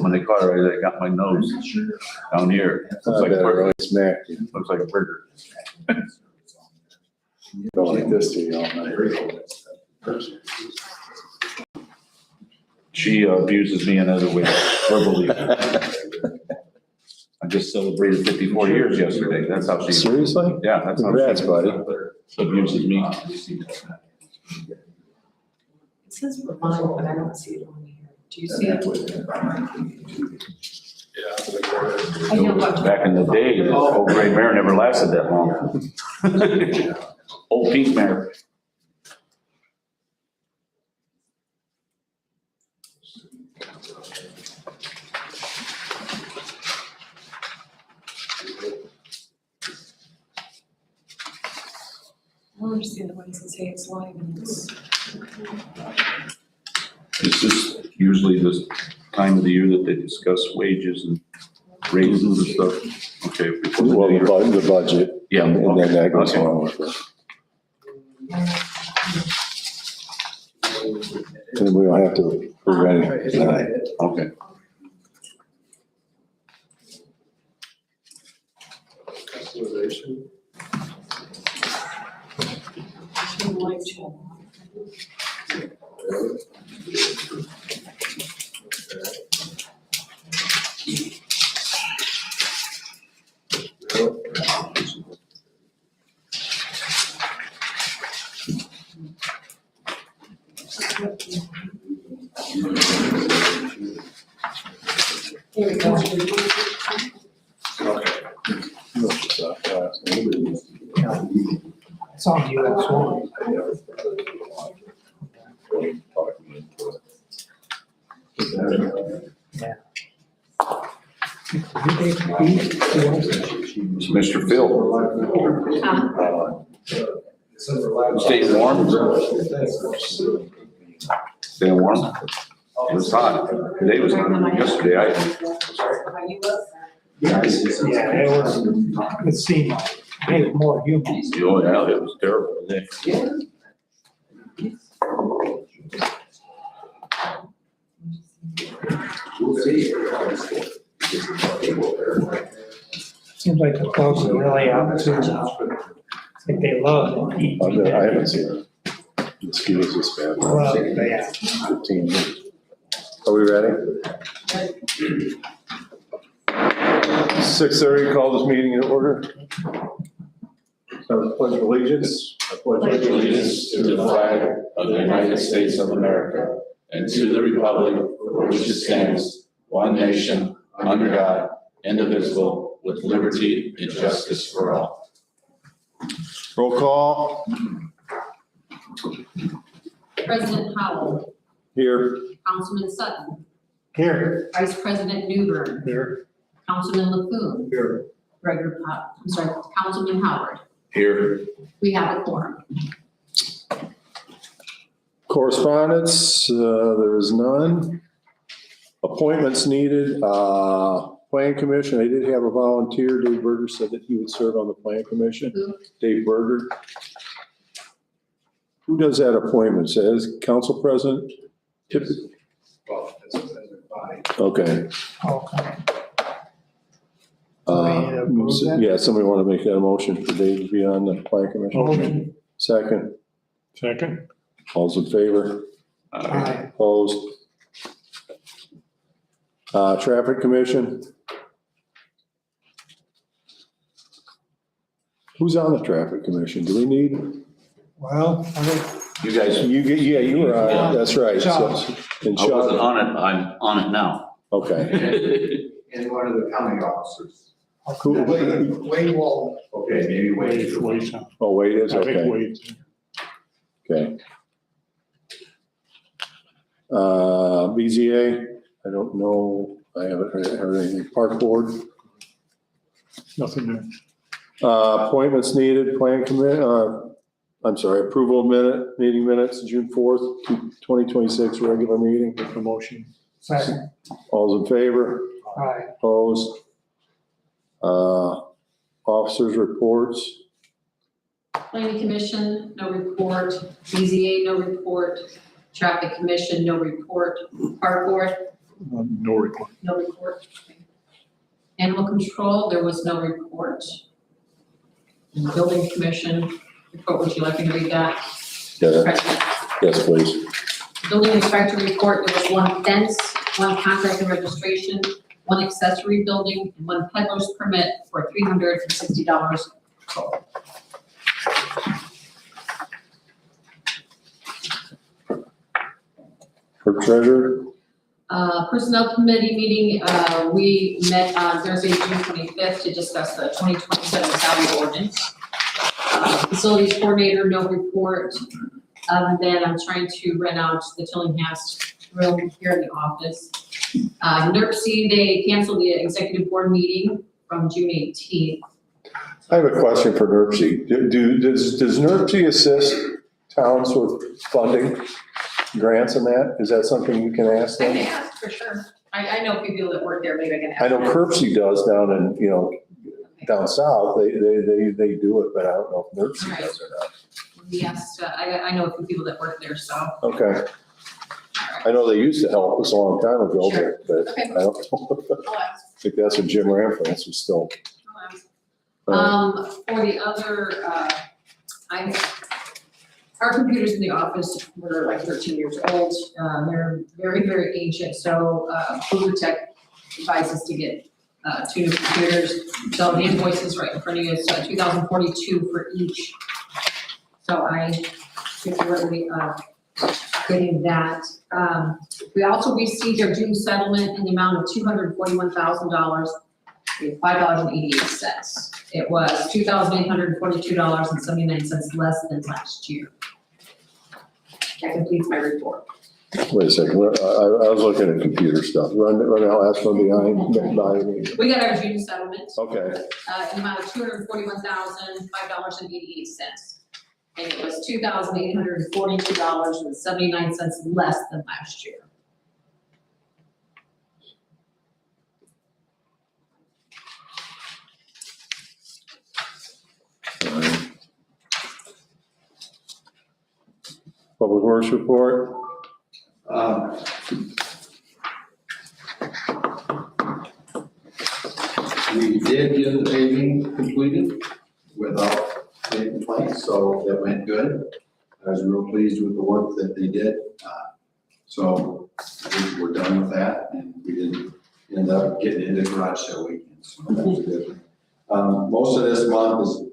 when they caught her, I got my nose down here. Looks like a burger. Really smacked you. Looks like a burger. Go like this to you all night. She abuses me in other ways, verbally. I just celebrated 54 years yesterday. That's how she. Seriously? Yeah, that's how Congrats, she buddy. abuses me. It says Vermont, but I don't see it on here. Do you see it? I know what. Back in the day, the old gray mare never lasted that long. Old pink mare. I don't understand the ones that say it's live and it's. This is usually the time of the year that they discuss wages and raises and stuff. Okay. before the Well, new year. the budget. Yeah, And then that goes okay. along with it. And we don't have to approve anything tonight. Okay. Here we go. It's on US one. Yeah. It's Mr. Phil. Staying warm? Staying warm? It was hot. Today was hot. Yesterday, Yeah, it seemed like it was more human. oh yeah, it was terrible today. Seems like the folks are really out too. Like they love it. I haven't seen it. Mosquitoes this bad. Well, yeah. 15 years. Are we ready? 6:30, call this meeting in order. So pledge of allegiance. I pledge allegiance to the flag of the United States of America and to the republic for which it stands, one nation, under God, indivisible, with liberty and justice for all. Roll call. President Howell, Here. Councilman Sutton, Here. Vice President Newbern, Here. Councilman LaFoon, Here. Councilman Howard. Here. We have a quorum. Correspondence, there is none. Appointments needed, Plan Commission, I did have a volunteer, Dave Berger said that he would serve on the Plan Commission. Who? Dave Berger. Who does that appointment? Says council president? Typically. Well, as a body. Okay. Okay. Yeah, somebody want to make that a motion for Dave to be on the Plan Commission? Motion. Second, Second. all's in favor? Aye. Opposed? Traffic Commission? Who's on the Traffic Commission? Do we need? Well, I think You guys, You were on, Yeah. it. That's right. So- Sean. And I wasn't Sean, on it, I'm on it now. okay. And one of the county officers. Who- Wade Wall. Okay, maybe Wade. Oh, wait, is, I think okay, Wade. okay. BZA, I don't know, I haven't heard anything. Park Board? Nothing new. Appointments needed, approval of meeting minutes, June 4th, 2026, regular meeting. Promotion. Second. All's in favor? Aye. Opposed? Officers' reports. Planning Commission, no report. BZA, no report. Traffic Commission, no report. Park Board, No report. No report. Okay. Animal control, there was no report. And building commission report, would you like me to read that? Yeah, President? yes, please. Building inspector report, there was one fence, one contract and registration, one accessory building, and one peddler's permit for $360 total. Clerk treasurer? Personnel committee meeting, we met on Thursday, June 25th to discuss the 2027 salary ordinance. Facilities coordinator, no report, other than I'm trying to rent out the Tillinghast room here in the office. NERC, they canceled the executive board meeting from June 18th. I have a question for NERC. Does NERC assist towns with funding, grants and that? Is that something you can ask I them? can ask for sure. I know a few people that work there, maybe I can ask. I know them. Curbsy does down in, down south. They do it, but I don't know if NERC does or not. Yes, I know a few people that work there, so. Okay. I know they used to help us a long time ago, Sure. but Okay. I don't know. I'll ask. I think that's what Jim Ramfranz was still. For the other, our computers in the office were like 13 years old. They're very, very ancient, so Hoover Tech advises to get 2 new computers. So the invoice is right in front of you, it's $2,042 for each. So I think we're really getting that. We also received our June settlement in the amount of $241,000. $5.88. It was $2,842.79 less than last year. That completes my report. Wait a second, I was looking at computer stuff. Run out, ask from behind me. We got our June settlement, Okay, in the amount of $241,005.88. And it was $2,842.79 less than last year. Public Works report. We did get the paving completed without any complaints, so that went good. I was real pleased with the work that they did. So we're done with that, and we didn't end up getting into garage sale weekend, so that was a good thing. Most of this month has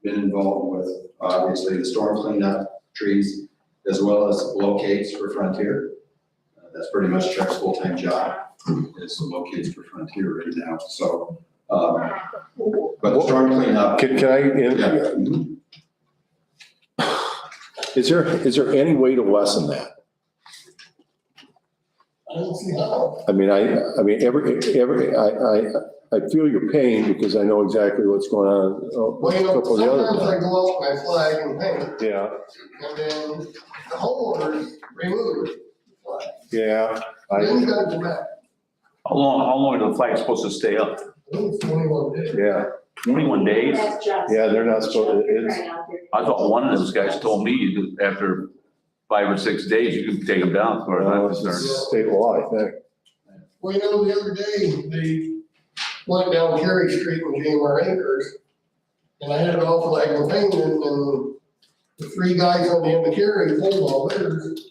been involved with, obviously, the storm cleanup, trees, as well as locates for Frontier. That's pretty much Chuck's full-time job, is the locates for Frontier right now, so. But the storm cleanup. Can is there any way to lessen that? I don't see how. I mean, I feel your pain because I know exactly what's going on. Well, A couple of the sometimes other I go out and I flag and paint, Yeah, and then the homeowners remove the flag. yeah. Then you gotta go back. How long are the flags supposed to stay up? I think it's 21 days. Yeah, 21 days? yeah, they're not supposed, it's, I thought one of those guys told me that after 5 or 6 days, you can take them down, as far as I'm concerned. state law, I think. Well, the other day, they went down Carey Street in JMR Acres, and I had it all flag and painted, and the 3 guys on the end of Carey pulled all theirs.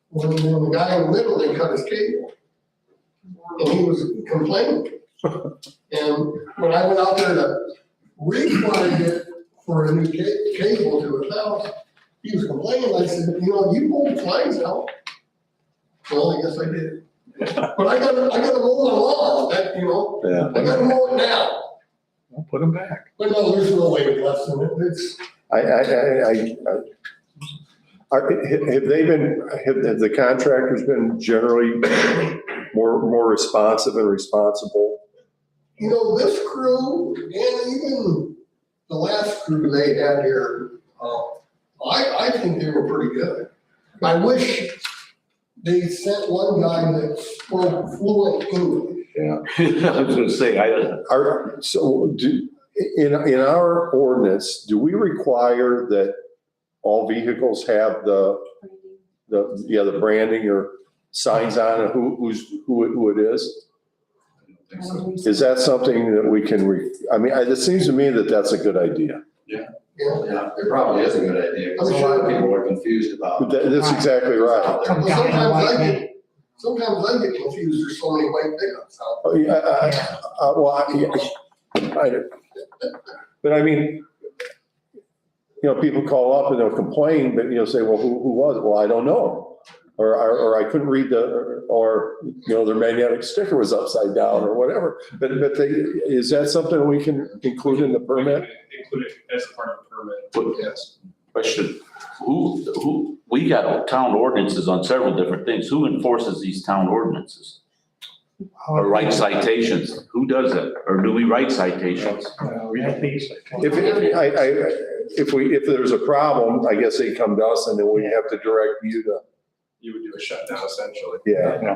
When the guy in the middle, they cut his cable, and he was complaining. And when I went out there to reflag it for a new cable to his house, he was complaining. I said, you pulled the flags out. Well, I guess I did. But I gotta mow the lawn, I Yeah. gotta mow it now. I'll put them back. But no, there's no way to lessen it. It's, Have the contractors been generally more responsive and responsible? this crew and even the last crew they had here, I think they were pretty good. I wish they sent one guy that spoke fluent English. Yeah. I was gonna say, In our ordinance, do we require that all vehicles have the branding or signs on it, who it is? I don't think so. Is that something that we can, I mean, it seems to me that that's a good idea. Yeah, Yeah, it probably is a good idea, because a lot of people are confused about. That's exactly right. Out there. Well, sometimes I get confused, there's so many white pickups out. Oh, yeah, but I mean, people call up and they'll complain, but say, well, who was it? Well, I don't know. Or I couldn't read or their magnetic sticker was upside down or whatever. But is that something we can include in the permit? Include it as a part of the permit. Yes. Question, we got town ordinances on several different things. Who enforces these town ordinances? Or write citations? Who does it? Or do we write citations? We have these. If there's a problem, I guess they come to us and then we have to direct you to, You would do a shutdown essentially. yeah.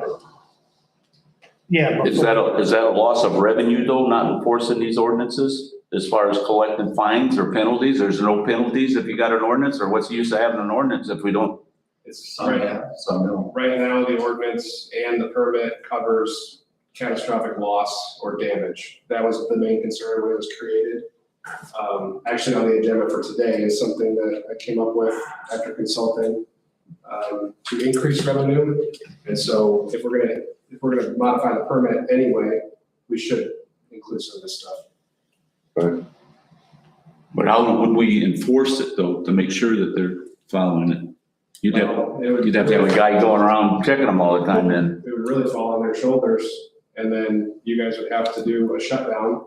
Yeah. but- Is that a loss of revenue though, not enforcing these ordinances? As far as collecting fines or penalties, there's no penalties if you got an ordinance, or what's the use of having an ordinance if we don't? It's Some have, some don't. right now, the ordinance and the permit covers catastrophic loss or damage. That was the main concern when it was created. Actually, on the agenda for today is something that I came up with after consulting to increase revenue. And so if we're gonna modify the permit anyway, we should include some of this stuff. But how would we enforce it though, to make sure that they're following it? You'd have to have a guy going around checking them all the time then. It would really fall on their shoulders, and then you guys would have to do a shutdown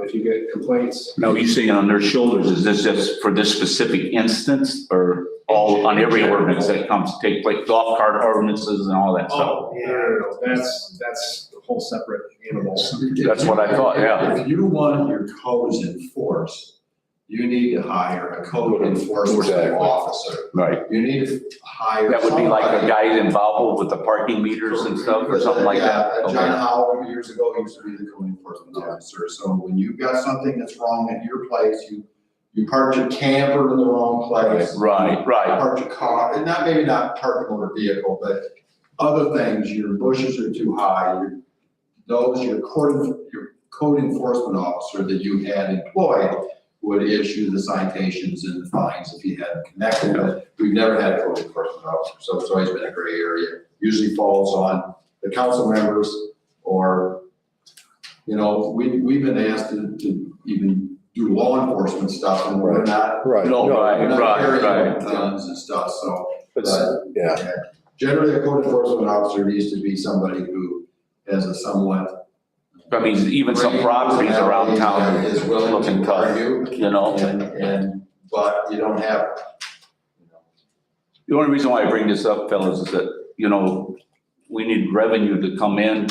if you get complaints. Now, you saying on their shoulders, is this just for this specific instance or all on every ordinance that comes to take place, golf cart ordinances and all that stuff? Oh, no, that's a whole separate animal. That's what I thought, yeah. If you want your codes enforced, you need to hire a code enforcement Exactly. officer. Right. You need to hire. That would be like a somebody. guy involved with the parking meters and stuff or something like that? Yeah, John Okay. Howell years ago used to be the code enforcement officer. So when you've got something that's wrong at your place, you parked your camper in the wrong place. Right, right. Parked your car, and maybe not park a motor vehicle, but other things, your bushes are too high, your code enforcement officer that you had employed would issue the citations and the fines if you hadn't connected. But we've never had a code enforcement officer, so it's always been a gray area. Usually falls on the council members or, we've been asked to even do law enforcement stuff and we're not. Right. No, right, we're not right, carrying right. guns and stuff, so. But, yeah, Generally, a code enforcement officer needs to be somebody who has a somewhat. I mean, even some properties around town Is willing looking to tough, argue, but you don't have. The only reason why I bring this up, fellas, is that, we need revenue to come in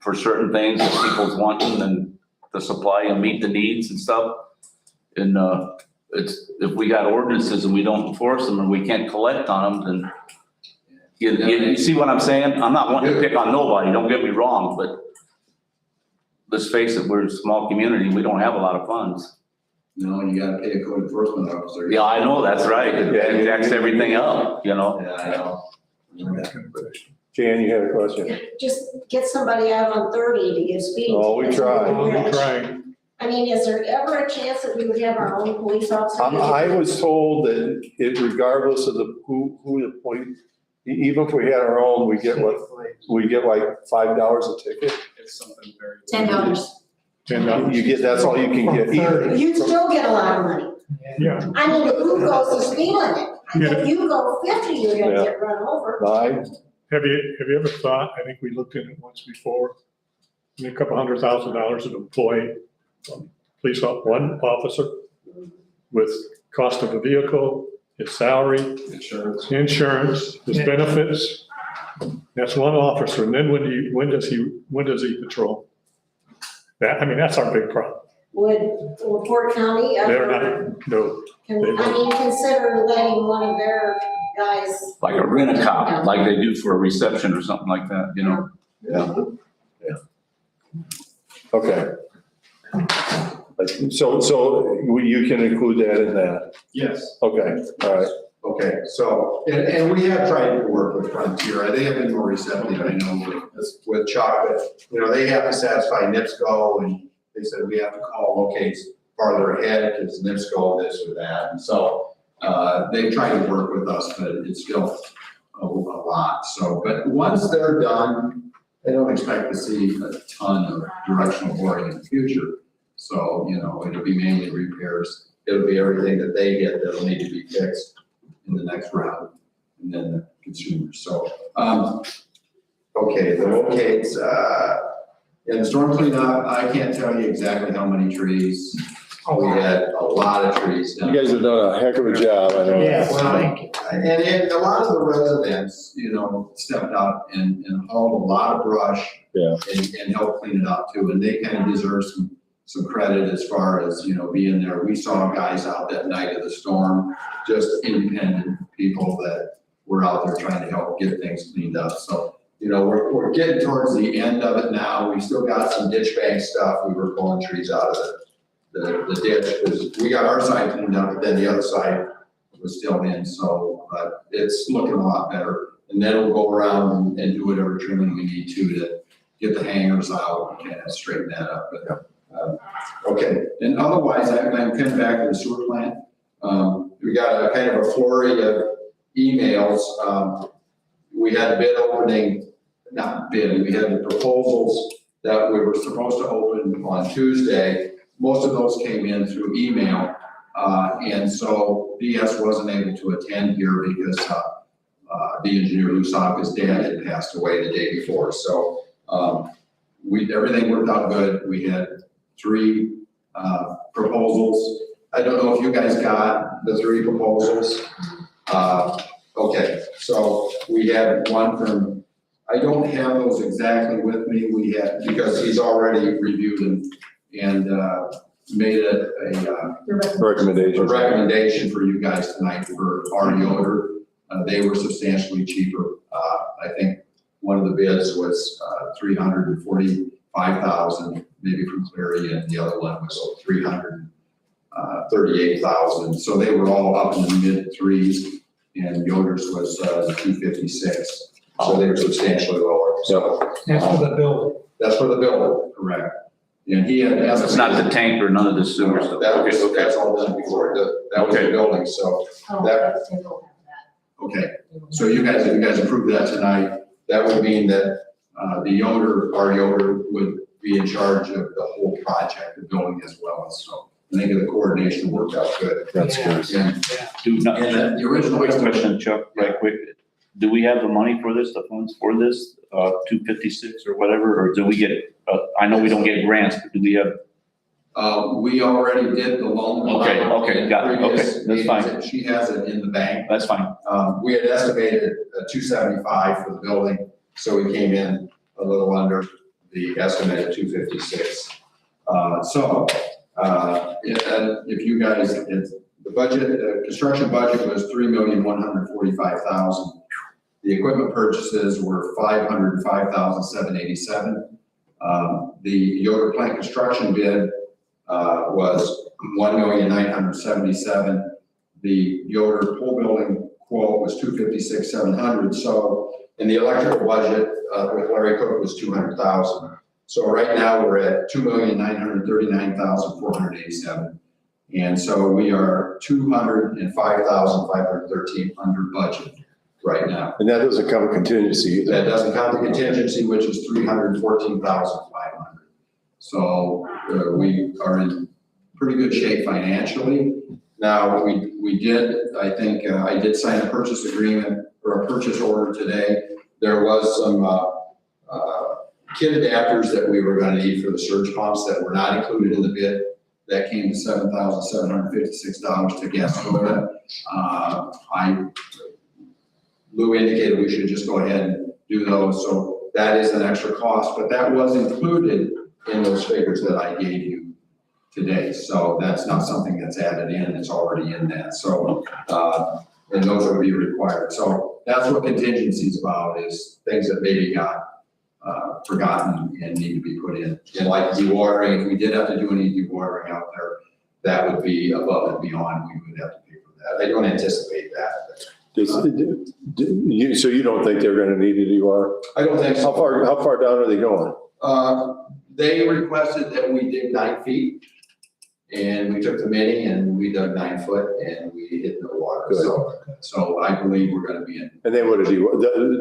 for certain things that people's wanting and to supply and meet the needs and stuff. And, if we got ordinances and we don't enforce them and we can't collect on them, then you see what I'm saying? I'm not wanting to pick on nobody, don't get me wrong, but let's face it, we're a small community, we don't have a lot of funds. You gotta pay a code enforcement officer. Yeah, I know, that's right, it jacks everything up, Yeah, I know. Jan, you had a question? Just get somebody out on 30 to give speed. Oh, we try. I mean, is there ever a chance that we would have our own police officer? I was told that regardless of who the police, even if we had our own, we get like $5 a ticket. It's something very. $10. You get, that's all you can get. You'd still get a lot of money. Yeah. I mean, who goes the speed limit? If you go 50, you're Yeah. gonna get run over. Have you ever thought, I think we looked at it once before, a couple $100,000 to employ one officer with cost of a vehicle, his salary, Insurance. insurance, his benefits. That's one officer. And then when does he patrol? That's our big problem. Would Fort County They're ever, not, no. consider letting one of their guys? Like a rent-a-cop, like they do for a reception or something like that, Yeah. Okay. So you can include that in that? Yes. Okay, all right. Okay, so, and we have tried to work with Frontier, they have been more receptive, I know, with chocolate. You know, they have to satisfy NIPSCO, and they said we have to call locates farther ahead, because NIPSCO this or that, and so, they try to work with us, but it's still a lot, so, but once they're done, I don't expect to see a ton of directional boring in the future. So, you know, it'll be mainly repairs, it'll be everything that they get that'll need to be fixed in the next round, and then the consumers, so, okay, the locates, and the storm cleanup, I can't tell you exactly how many trees. We had a lot of trees You done. guys have done a heck of a job, I know. Yes, Well, thank you. And a lot of the residents, you know, stepped up and hauled a lot of brush. Yeah. And helped clean it up too, and they kind of deserve some credit as far as, you know, being there. We saw guys out that night of the storm, just independent people that were out there trying to help get things cleaned up, so. You know, we're getting towards the end of it now, we still got some ditch bank stuff, we were pulling trees out of the ditch, because we got our side cleaned up, but then the other side was still in, so, but it's looking a lot better. And then we'll go around and do whatever trimming we need to get the hangers out and kind of straighten that up, but, okay. And otherwise, I'm coming back to the sewer plant. We got a kind of a flurry of emails. We had a bid opening, not bid, we had the proposals that we were supposed to open on Tuesday. Most of those came in through email, and so BS wasn't able to attend here because the engineer Lusaka's dad had passed away the day before. So everything worked out good. We had 3 proposals. I don't know if you guys got the 3 proposals. Okay, so we had one from, I don't have those exactly with me. We had, because he's already reviewed them and made a recommendation for you guys tonight for our Yoder. They were substantially cheaper. I think one of the bids was $345,000, maybe from Cleary, and the other one was $338,000. So they were all up in the mid 3s, and Yoder's was 256. So they were substantially lower. So That's for the building. that's for the building, correct? And he had. It's not the tank or none of the sewer stuff. That's all done before, that was the Okay. building, so, Oh, That- that's, they don't have okay. So if you guys approve that tonight, that would mean that, the Yoder, our Yoder would be in charge of the whole project, the building as well, so I think the coordination worked out good. That's good. And, The original. Quick question, Chuck, right quick. Do we have the money for this, the funds for this, 256 or whatever, or do we get, I know we don't get grants, but do we have? We already did the loan. Okay, got it, Previous okay, that's fine. meetings, and she has it in the bank. That's fine. We had estimated 275 for the building, so we came in a little under the estimated 256. If you guys, the budget, the construction budget was $3,145,000. The equipment purchases were $505,787. The Yoder plant construction bid was $1,977,000. The Yoder pole building quote was $256,700. So, and the electrical budget with Larry Cook was $200,000. So right now we're at $2,939,487. And so we are $205,513 under budget right now. And that doesn't cover contingency either. That doesn't count the contingency, which is $314,500. So we are in pretty good shape financially. Now, we did, I think, I did sign a purchase agreement or a purchase order today. There was some kit adapters that we were going to need for the surge pumps that were not included in the bid. That came to $7,756 to Gascoda. Lou indicated we should just go ahead and do those. So that is an extra cost, but that was included in those figures that I gave you today. So that's not something that's added in, it's already in that. So, and those will be required. So that's what contingency is about, is things that maybe got forgotten and need to be put in. And like dewatering, if we did have to do any dewatering out there, that would be above and beyond, we would have to pay for that. I don't anticipate that, but So you don't think they're gonna need it, you are? I don't think How far down are they going? They requested that we dig 9 feet. And we took the mini and we dug 9 foot and we hit no water. So I believe we're gonna be in, And they would have,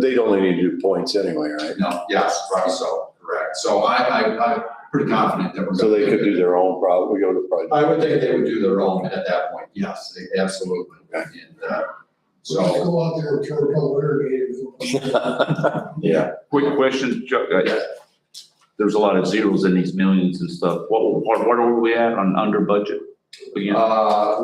they'd only need to do points anyway, right? no, yes, probably so, correct. So I'm pretty confident that we're gonna. So they could do their own we go to project. I would think they would do their own at that point, yes, absolutely. And, So so, go out there and turn a couple irrigators. Yeah. Quick question, Chuck. There's a lot of zeros in these millions and stuff. What are we at on under budget? Again,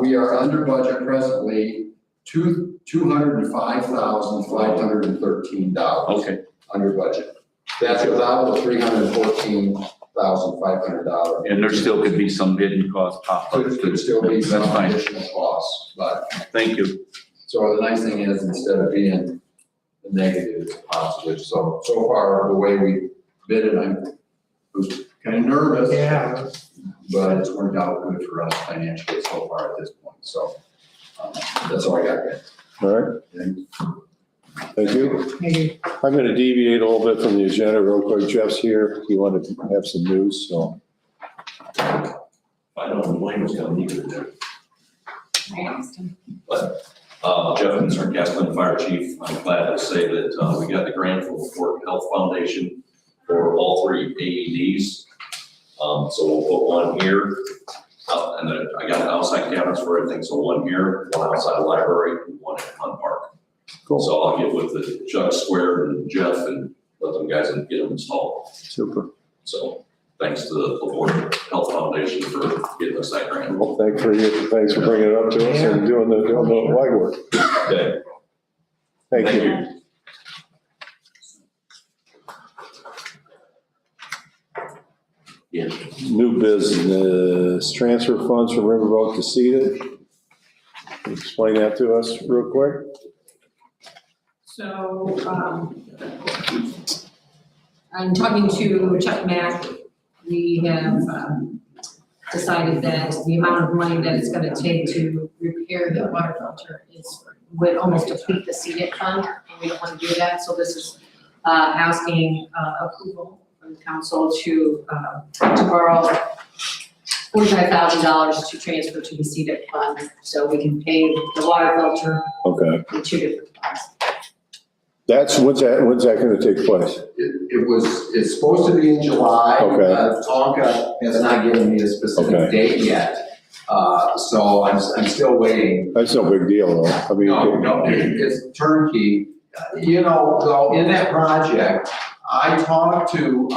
we are under budget presently, $205,513 okay, under budget. That's without the $314,500. and there still could be some hidden cost pop up. Could still be some That's fine. additional costs, but, Thank you. so the nice thing is, instead of being negative, it's positive. So far, the way we bid it, I was kind of nervous. Yeah, But it's worked out good for us financially so far at this point, so, that's all I got, guys. All right, thank you. maybe, I'm gonna deviate a little bit from the agenda real quick. Jeff's here. He wanted to have some news, so. I know Wayne was gonna need it there. Jeff Vincent, Gaston Fire Chief, I'm glad to say that, we got the grant from the Fort Health Foundation for all 3 AEDs. So we'll put one here, and then I got outside cabinets for everything, so one here, one outside the library, and one at Hunt Park. Cool. So I'll get with the Chuck Square and Jeff and let them guys get them installed. Super. So thanks to the Fort Health Foundation for getting us that grant. Well, thanks for bringing it up to us and doing the legwork. Okay. Thank you. Yeah. New business, transfer funds from Riverboat to CEDA. Explain that to us real quick. So, I'm talking to Chuck Mack. We have, decided that the amount of money that it's gonna take to repair the water filter would almost deplete the CEDIC fund, and we don't wanna do that, so this is, asking, approval from the council to borrow $45,000 to transfer to the CEDIC fund, so we can pay the water filter Okay. in 2 different funds. When's that gonna take place? It's supposed to be in July. Okay. Tonka has not given me a specific Okay. date yet, so I'm still waiting. That's no big deal though. I mean. No, it's turnkey. You know, though, in that project, I talked to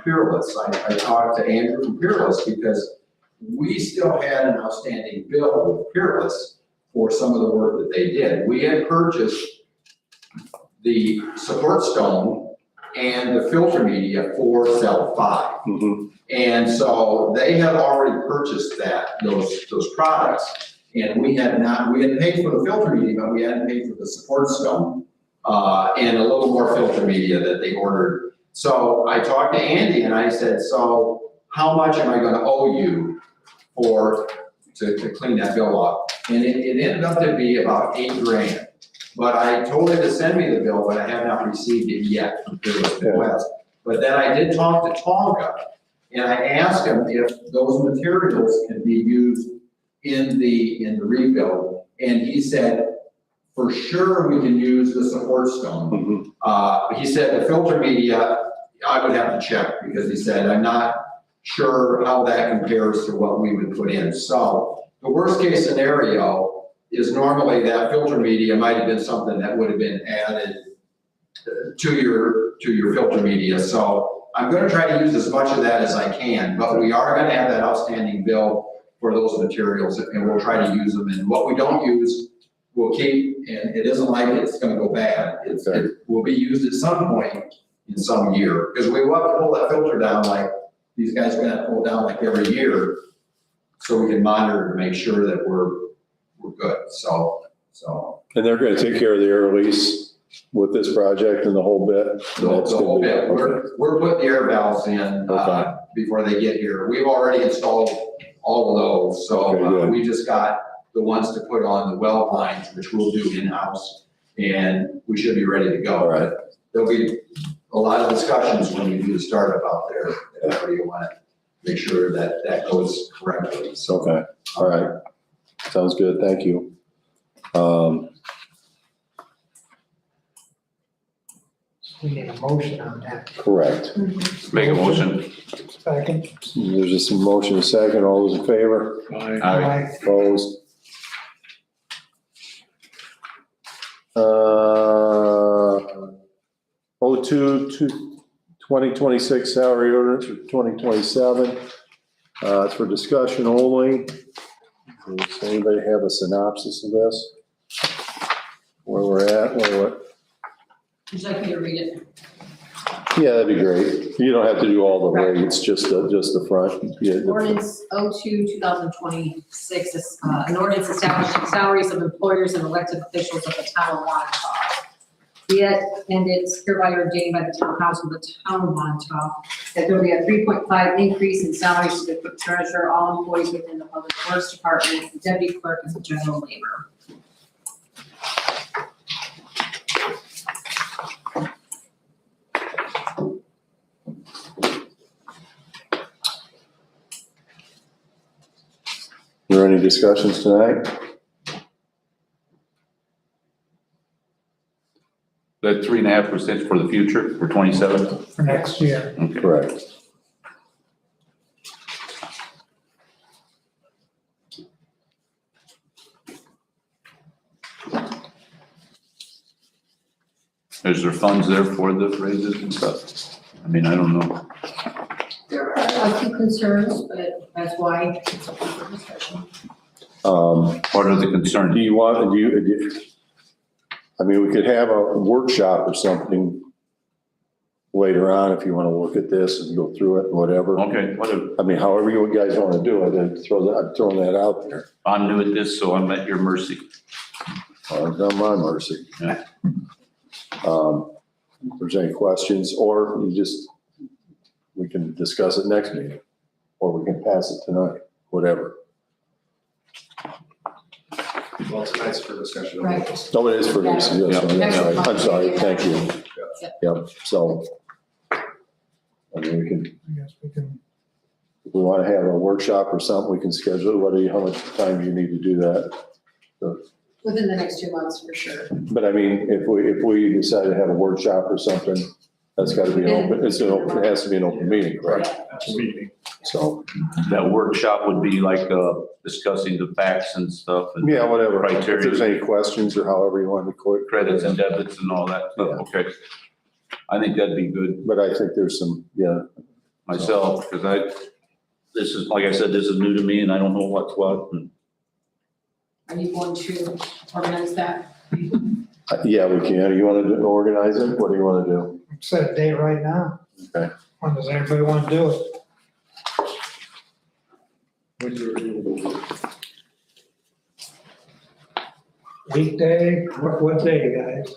Peerless. I talked to Andrew from Peerless because we still had an outstanding bill with Peerless for some of the work that they did. We had purchased the support stone and the filter media for cell 5. Mhm. And so they had already purchased those products. And we had paid for the filter media, but we hadn't paid for the support stone, and a little more filter media that they ordered. So I talked to Andy and I said, so how much am I gonna owe you to clean that bill up? And it ended up to be about $8,000. But I told her to send me the bill, but I have not received it yet from Peerless Midwest. But then I did talk to Tonka, and I asked him if those materials can be used in the rebuild. And he said, for sure we can use the support stone. He said the filter media, I would have to check, because he said, I'm not sure how that compares to what we would put in. So the worst case scenario is normally that filter media might have been something that would have been added to your filter media. So I'm gonna try to use as much of that as I can, but we are gonna have that outstanding bill for those materials, and we'll try to use them. And what we don't use, we'll keep, and it isn't like it's gonna go bad. It will be used at some point in some year, because we will have to pull that filter down, like these guys are gonna pull down like every year, so we can monitor to make sure that we're good, so. And they're gonna take care of the air release with this project and the whole bit? The whole bit, Okay. we're putting the air valves in, Okay. before they get here. We've already installed all of those, Okay, so good. we just got the ones to put on the well lines, which we'll do in-house. and we should be ready to go. All right. There'll be a lot of discussions when you do the startup out there, where you want to make sure that that goes correctly. So Okay, all right. Sounds good, thank you. We need a motion on that. Correct. Make a motion. Second. There's just a motion, a second. All those in favor? Aye. Aye. Opposed? 2026 salary ordinance for 2027. It's for discussion only. Does anybody have a synopsis of this? Where we're at, Would you like me to read it? Yeah, that'd be great. You don't have to do all the rates, just the front. Yeah, Ordinance 02-2026 is an ordinance establishing salaries of employers and elected officials of the town of Montauk. Be it, and it's hereby ordained by the town council of the town of Montauk that there will be a 3.5 increase in salaries to the clerk treasurer, all employees within the public works department, the deputy clerk, and the general labor. Are there any discussions tonight? That 3.5% for the future, for 27? For next year. Correct. Is there funds there for the raises and stuff? I mean, I don't know. There are a few concerns, but that's why it's open for discussion. What are the concerns? Do you, I mean, we could have a workshop or something later on if you want to look at this and go through it, whatever. Okay, whatever. I mean, however you guys want to do it, I'm throwing that out there. I'm new at this, so I'm at your mercy. It's not my mercy. Yeah. If there's any questions, or we can discuss it next meeting, or we can pass it tonight, whatever. Well, tonight's for discussion. Right. No, it is for this, yes, Yeah. I'm sorry, thank you. Yep. Yep, so, I mean, we can, I guess we can, if we want to have a workshop or something, we can schedule it. How much time do you need to do that? Within the next 2 months, for sure. But I mean, if we decide to have a workshop or something, that's got to be open, it has to be an open meeting, correct? Meeting. So, That workshop would be like discussing the facts and stuff and yeah, whatever. If Criteria. there's any questions or however you want to call it. credits and debits and all that stuff. Okay. I think that'd be good But I think there's some, yeah, myself, because this is, like I said, this is new to me and I don't know what's what. And Are you going to organize that? yeah, we can. You want to organize it? What do you want to do? set a date right now. Okay. When does everybody want to do it? When you're, Weekday, what day, guys?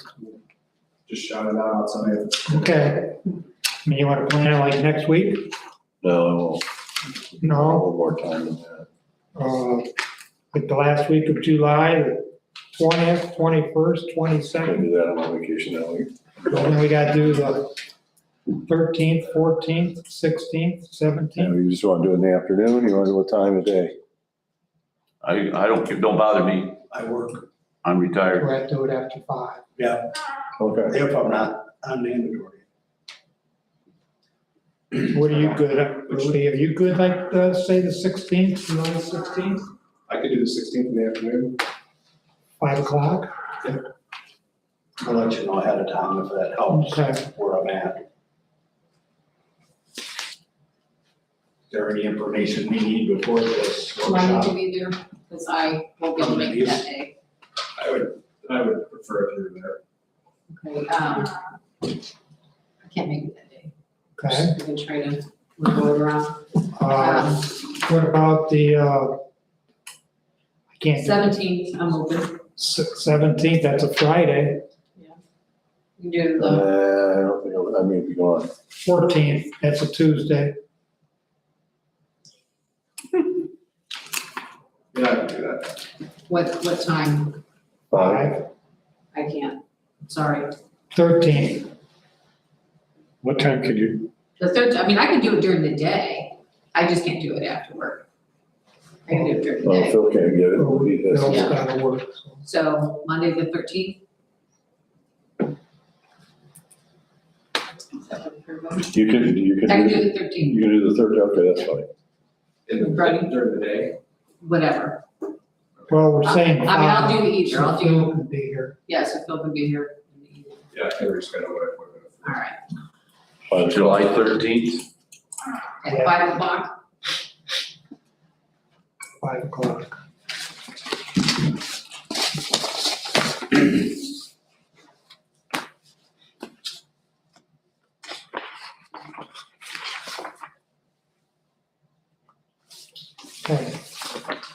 Just shout it out outside. Okay. I mean, you want to plan it like next week? No, a No? little more time than that. Like the last week of July, the 20th, 21st, Can't 22nd? do that on my vacation that week. Then we got to do the 13th, 14th, 16th, Yeah, 17th. you just want to do it in the afternoon? You want to do what time of day? I don't, don't bother me. I work, I'm retired. We have to do it after 5. Okay. if I'm not on mandatory. What are you good at, Rudy? Are you good like, say the 16th, July 16th, I could do the 16th in the afternoon. 5 o'clock? I'll let you know ahead of time if that helps Okay. where I'm at. Is there any information we need before this Do I need to workshop? be there? Because I won't be able to make it that day. I would prefer if you were there. Okay, I can't make it that day. Okay. We can try to go around. What about the, I can't do 17th, I'm open. 17th, that's a Friday. You can do I the, don't think, I may be gone. 14th, that's a Tuesday. Yeah, I can do that. what time? 5? I can't. sorry. 13th. What time can you, The third, I mean, I can do it during the day, I just can't do it after work. I can do it during the Well, day, Phil can't get it. He has- Bill's gotta work. so Monday the 13th. You can I can do, do the 13th, you can do the third, okay, that's fine. Right. During the day. whatever. Well, we're saying. I mean, I'll do either, I'll So Phil do, can be here. yes, if Phil can be here. Yeah, I can reschedule my appointment. All right, Fine. July 13th? at Yeah. 5 o'clock. 5 o'clock. Okay.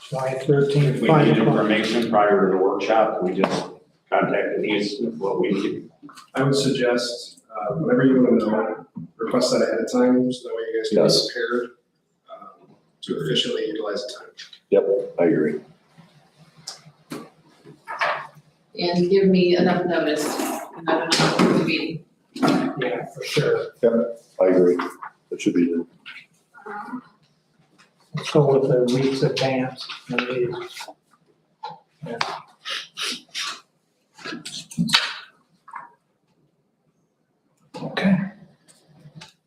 July 13th, If we 5 need o'clock. information prior to the workshop, we just contact Denise with what we need. I would suggest, whenever you want to know, request that ahead of time, so that way you guys can Yes. be prepared to efficiently utilize the time. Yep, I agree. And give me enough notice, and I don't know what the meeting. Yeah, for sure. I agree. That should be the. Let's go with a week's advance. Maybe. Yeah. Okay.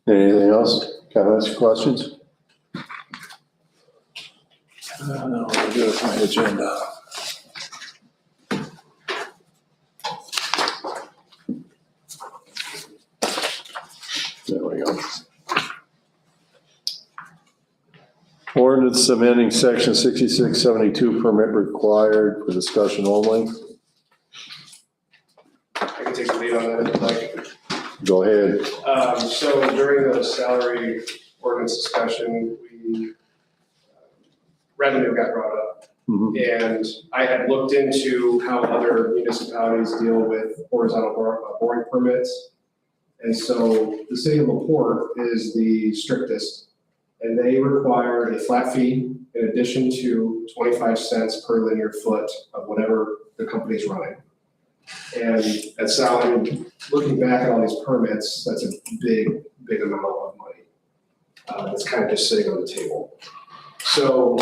Anything else? Comments, questions? No, we're good with my agenda. There we go. Ordinance amending section 6672 permit required for discussion only. I can take the lead on that if you'd like. Go ahead. So during the salary ordinance discussion, revenue got brought up. Mhm. And I had looked into how other municipalities deal with horizontal boring permits. And so the city of LaPorte is the strictest, and they require a flat fee in addition to 25 cents per linear foot of whatever the company's running. And that's sounding, looking back at all these permits, that's a big, big amount of money. It's kind of just sitting on the table. So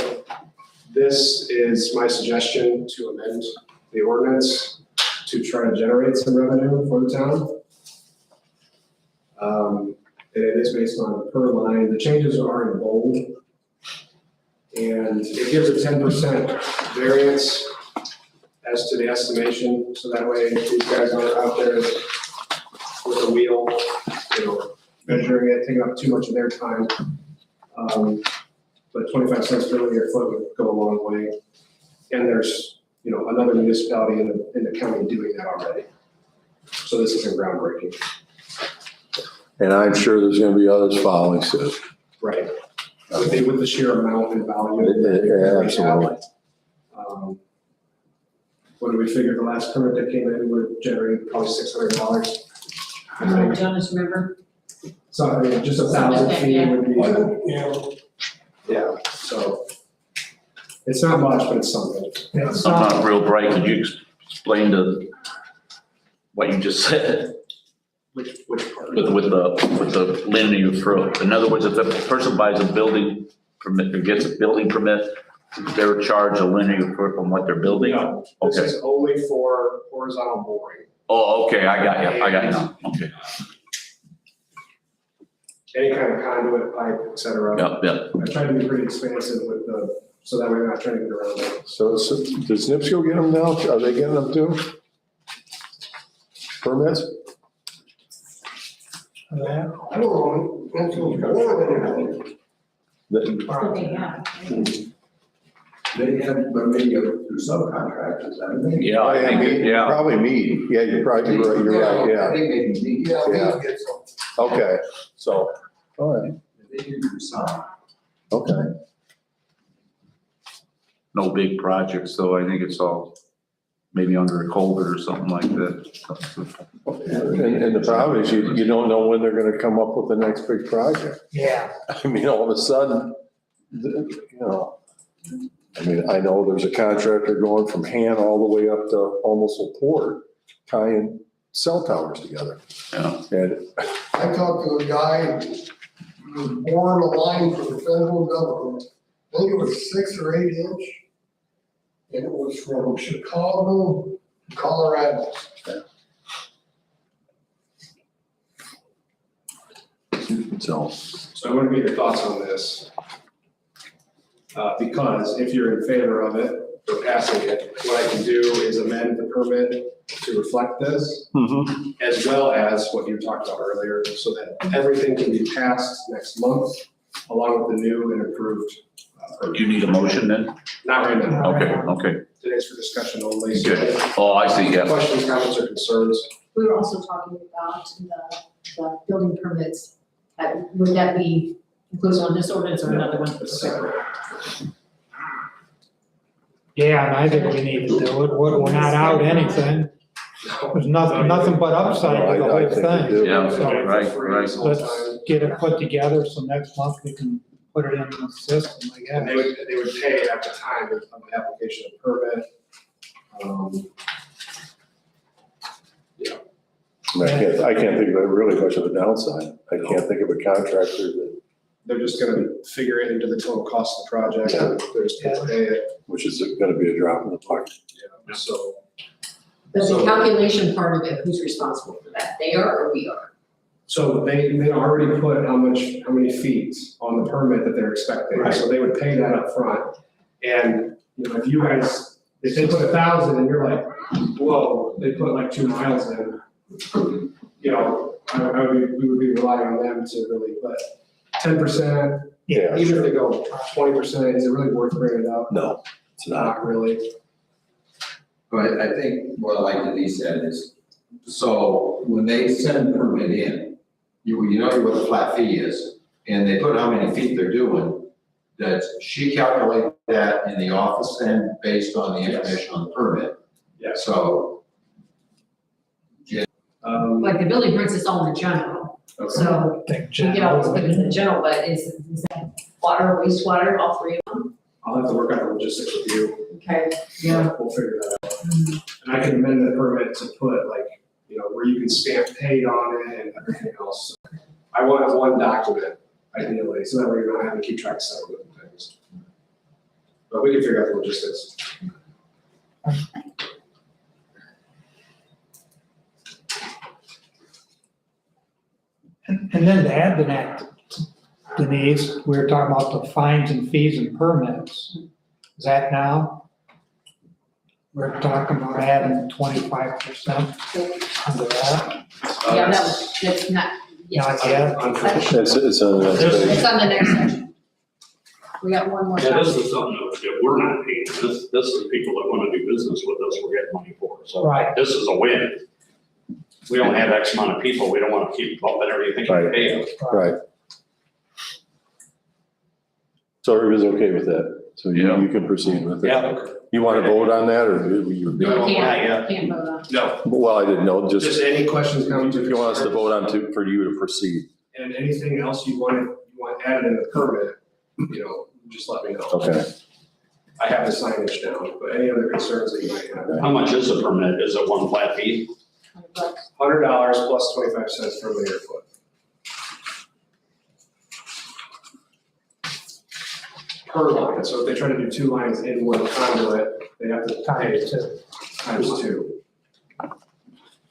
this is my suggestion to amend the ordinance to try to generate some revenue for the town. And it is based on per line. The changes are in bold. And it gives a 10% variance as to the estimation, so that way these guys aren't out there with a wheel, measuring it, taking up too much of their time. But 25 cents per linear foot would go a long way. And there's, another municipality in the county doing that already. So this isn't groundbreaking. And I'm sure there's gonna be others following suit. Right. With the sheer amount and value. that we Yeah, have. absolutely. What did we figure the last permit that came in would generate probably $600? Jonas, remember? So, I mean, just 1,000 feet would be, Yeah. so. It's not much, but it's something. It's I'm not, not real bright, could you explain what you just said Which part? with the linear foot? In other words, if a person buys a building permit, or gets a building permit, they're charged a linear foot from what they're building? No, this Okay. is only for horizontal boring. Oh, okay, I got you now, okay. Any kind of conduit, pipe, et cetera. Yep. I try to be pretty expansive so that way we're not trying to get around it. So does NIPSCO get them now? Are they getting them too? Permits? that. I don't know, that's what's going Okay, yeah. They have, but maybe through subcontractors, haven't they? Yeah, I think, yeah. Probably Mead. Yeah, you're probably right, you're right, I yeah. think maybe me. Yeah, Yeah. we get some. Okay, so, all right, They do do some. okay. No big projects, though, I think it's all maybe under a culvert or something like that. And the problem is you don't know when they're gonna come up with the next big project. Yeah, I mean, all of a sudden, I know there's a contractor going from Han all the way up to almost LaPorte, tying cell towers together. Yeah. And I talked to a guy who was boring a line for the federal government. I think it was 6 or 8 inch. And it was from Chicago to Colorado. so, So I want to get your thoughts on this. Because if you're in favor of it, or passing it, what I can do is amend the permit to reflect this, as well as what you talked about earlier, so that everything can be passed next month, along with the new and improved permit. You need a motion then? Not right now. Okay. Today's for discussion only. So Good. Oh, I see, yeah. questions, comments, or concerns? We were also talking about the building permits. Would that be inclusive on this ordinance or another one? It's separate. Yeah, and I think we need to do it. We're not out anything. There's nothing but upside to the I whole think we thing. do. Yeah, So right. let's get it put together so next month we can put it into the system, I And guess. they would pay at the time of the application of permit. I can't think of really much of a downside. I can't think of a contractor that, They're just gonna figure it into the total cost of the project, and they're just gonna pay it, which is gonna be a drop in the bucket. so. But the calculation part of it, who's responsible for that? They are or we are? So they already put how many feet on the permit that they're expecting, so they would pay that up front. And, you know, if they put 1,000 and you're like, whoa, they put like 2 miles in, you know, we would be relying on them to really, but 10%, Yeah, even if sure. they go 20%, is it really worth bringing it up? No, it's not. Not really. But I think what like Denise said is, so when they send a permit in, you know what the flat fee is, and they put how many feet they're doing, that she calculated that in the office then based on the information on the permit. Yes. So, Like the building permits is all in the general, so we can always put it in the general, but is that water, wastewater, all 3 of them? I'll have to work out the logistics with you. Okay, yeah. We'll figure that out. And I can amend the permit to put like, you know, where you can stamp paid on it and everything else. I want one document ideally, so that way you're not having to keep track of several different things. But we can figure out the logistics. And then to add to that, Denise, we were talking about the fines and fees and permits. Is that now? We're talking about adding 25% under that. Yeah, that's not, yeah. Not yet. It's on the next page. It's on the next section. We got one more. Yeah, this is something that we're not paying. This is people that want to do business with us, we're getting money for. So Right. this is a win. We only have X amount of people. We don't want to keep bumping everything and pay them. Right. So everybody's okay with that? So Yeah. you can proceed with it? Yeah. You want to vote on that, or do you? No. Can't vote on. No, Well, I didn't know, just just any questions, comments, or if you want us to concerns, vote on for you to proceed. and anything else you want added in the permit, you know, just let me know. Okay. I have the signage down, but any other concerns that you might have. How much is a permit? Is it one flat fee? $100 plus 25 cents per linear foot. Per line, so if they try to do 2 lines in one conduit, they have to pay times 2.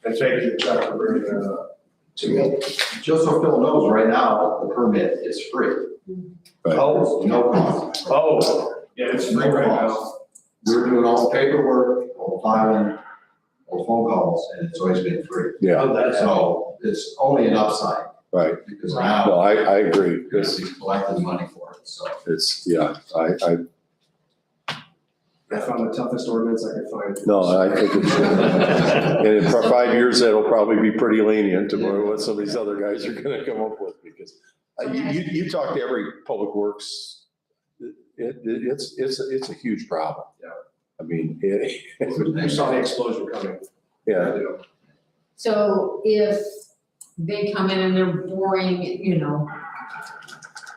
And thank you, Chuck, for bringing that up. to me, just so Phil knows, right now, the permit is free. Right. Oh, no cost. Oh, yeah, it's free right now. We're doing all the paperwork, all filing, all phone calls, and it's always been free. Yeah, Oh, that's. So it's only an upside, right. because No, now I agree. you're gonna be collecting money for it, so. It's, yeah, I found the toughest ordinance I could find. no, I think it's, and for 5 years, that'll probably be pretty lenient to what some of these other guys are gonna come up with, because you talk to every public works, it's a huge problem. Yeah. I mean, You saw the explosion coming. yeah, You know. So if they come in and they're boring,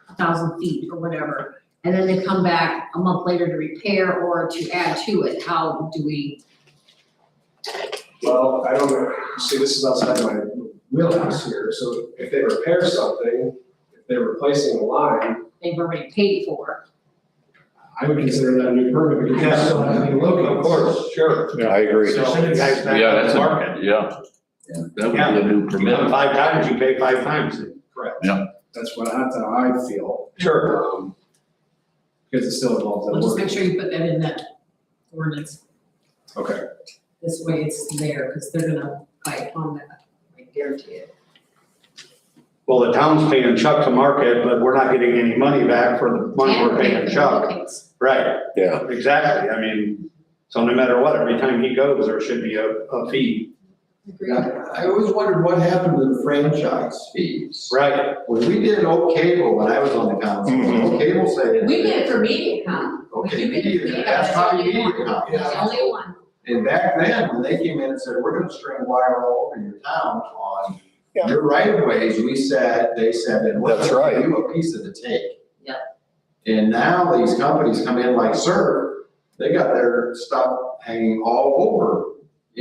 1,000 feet or whatever, and then they come back a month later to repair or to add to it, how do we? Well, I don't know, see, this is outside my wheelhouse here, so if they repair something, if they're replacing a line, They've already paid for. I would consider that a new permit because you Yeah. still have to be located. Of course, sure. I agree. So send the guys back Yeah, on that's the a, market. yeah. That would be a new You do it permit. 5 times, you pay 5 times. Correct. Yeah. That's how I feel. Sure. Because it still involves that We'll just work. make sure you put that in that ordinance. Okay. This way it's there, because they're gonna fight on that, I guarantee it. Well, the town's paying Chuck to market, but we're not getting any money back for the money And we're pay paying for the Chuck. locates. Right, Yeah, exactly. I mean, so no matter what, every time he goes, there should be a fee. Agreed. I always wondered what happened to the franchise fees. Right. When we did Oak Cable, when I was on the council, Mhm. Oak Cable said. We did it for MediaCom. Okay, We did it for Media, that's probably the only one. MediaCom, It's the yeah. only one. And back then, when they came in and said, we're gonna string wire all over your town on Yeah. your right of ways, they said, and we're That's gonna right. give you a piece of the take. Yep. And now these companies come in like CERT, they got their stuff hanging all over,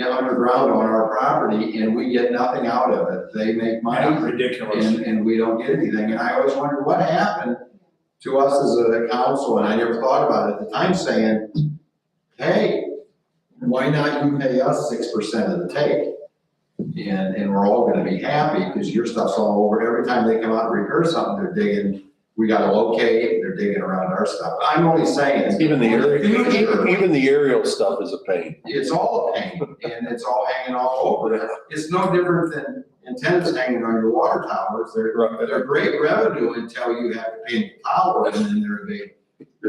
underground on our property, and we get nothing out of it. They make money. Ridiculous. And we don't get anything, and I always wondered what happened to us as a council, and I never thought about it at the time, saying, hey, why not you pay us 6% of the take? And we're all gonna be happy, because your stuff's all over, every time they come out and repair something, they're digging, we gotta locate, they're digging around our stuff. I'm only saying. even the, future, even the aerial stuff is a pain. it's all a pain, and it's all hanging all over. It's no different than antennas hanging on your water towers. They're great revenue until you have to paint the tower, and then they're a big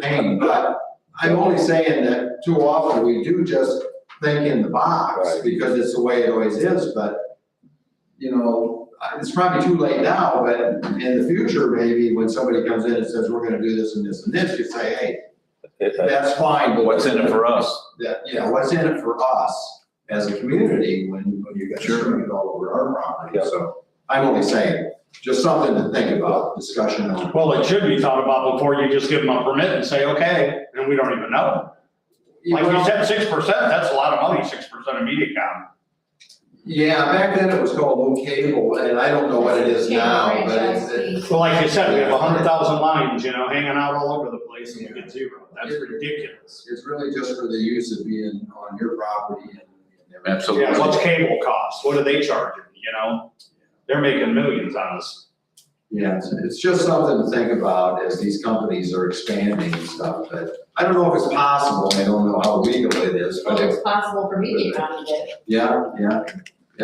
pain. But I'm only saying that too often we do just think in the box, Right. because it's the way it always is, but, it's probably too late now, but in the future, maybe when somebody comes in and says, we're gonna do this and this and this, you say, hey, that's fine, but What's in it for us? what's in it for us as a community when you got string it all over our property? Yeah. So I'm only saying, just something to think about, discussion on. Well, it should be thought about before you just give them a permit and say, okay, and we don't even know. Like you said, 6%, that's a lot of money, 6% of MediaCom. Yeah, back then it was called Oak Cable, and I don't know what it is now, but it's. Well, like you said, we have 100,000 lines, hanging out all over the place and we get 0. That's ridiculous. It's really just for the use of being on your property and everything. Absolutely. Yeah, what's cable cost? What are they charging, They're making millions on us. Yeah, it's just something to think about as these companies are expanding and stuff, but I don't know if it's possible, I don't know how legal it is, Well, but it's possible for MediaCom to get it. yeah,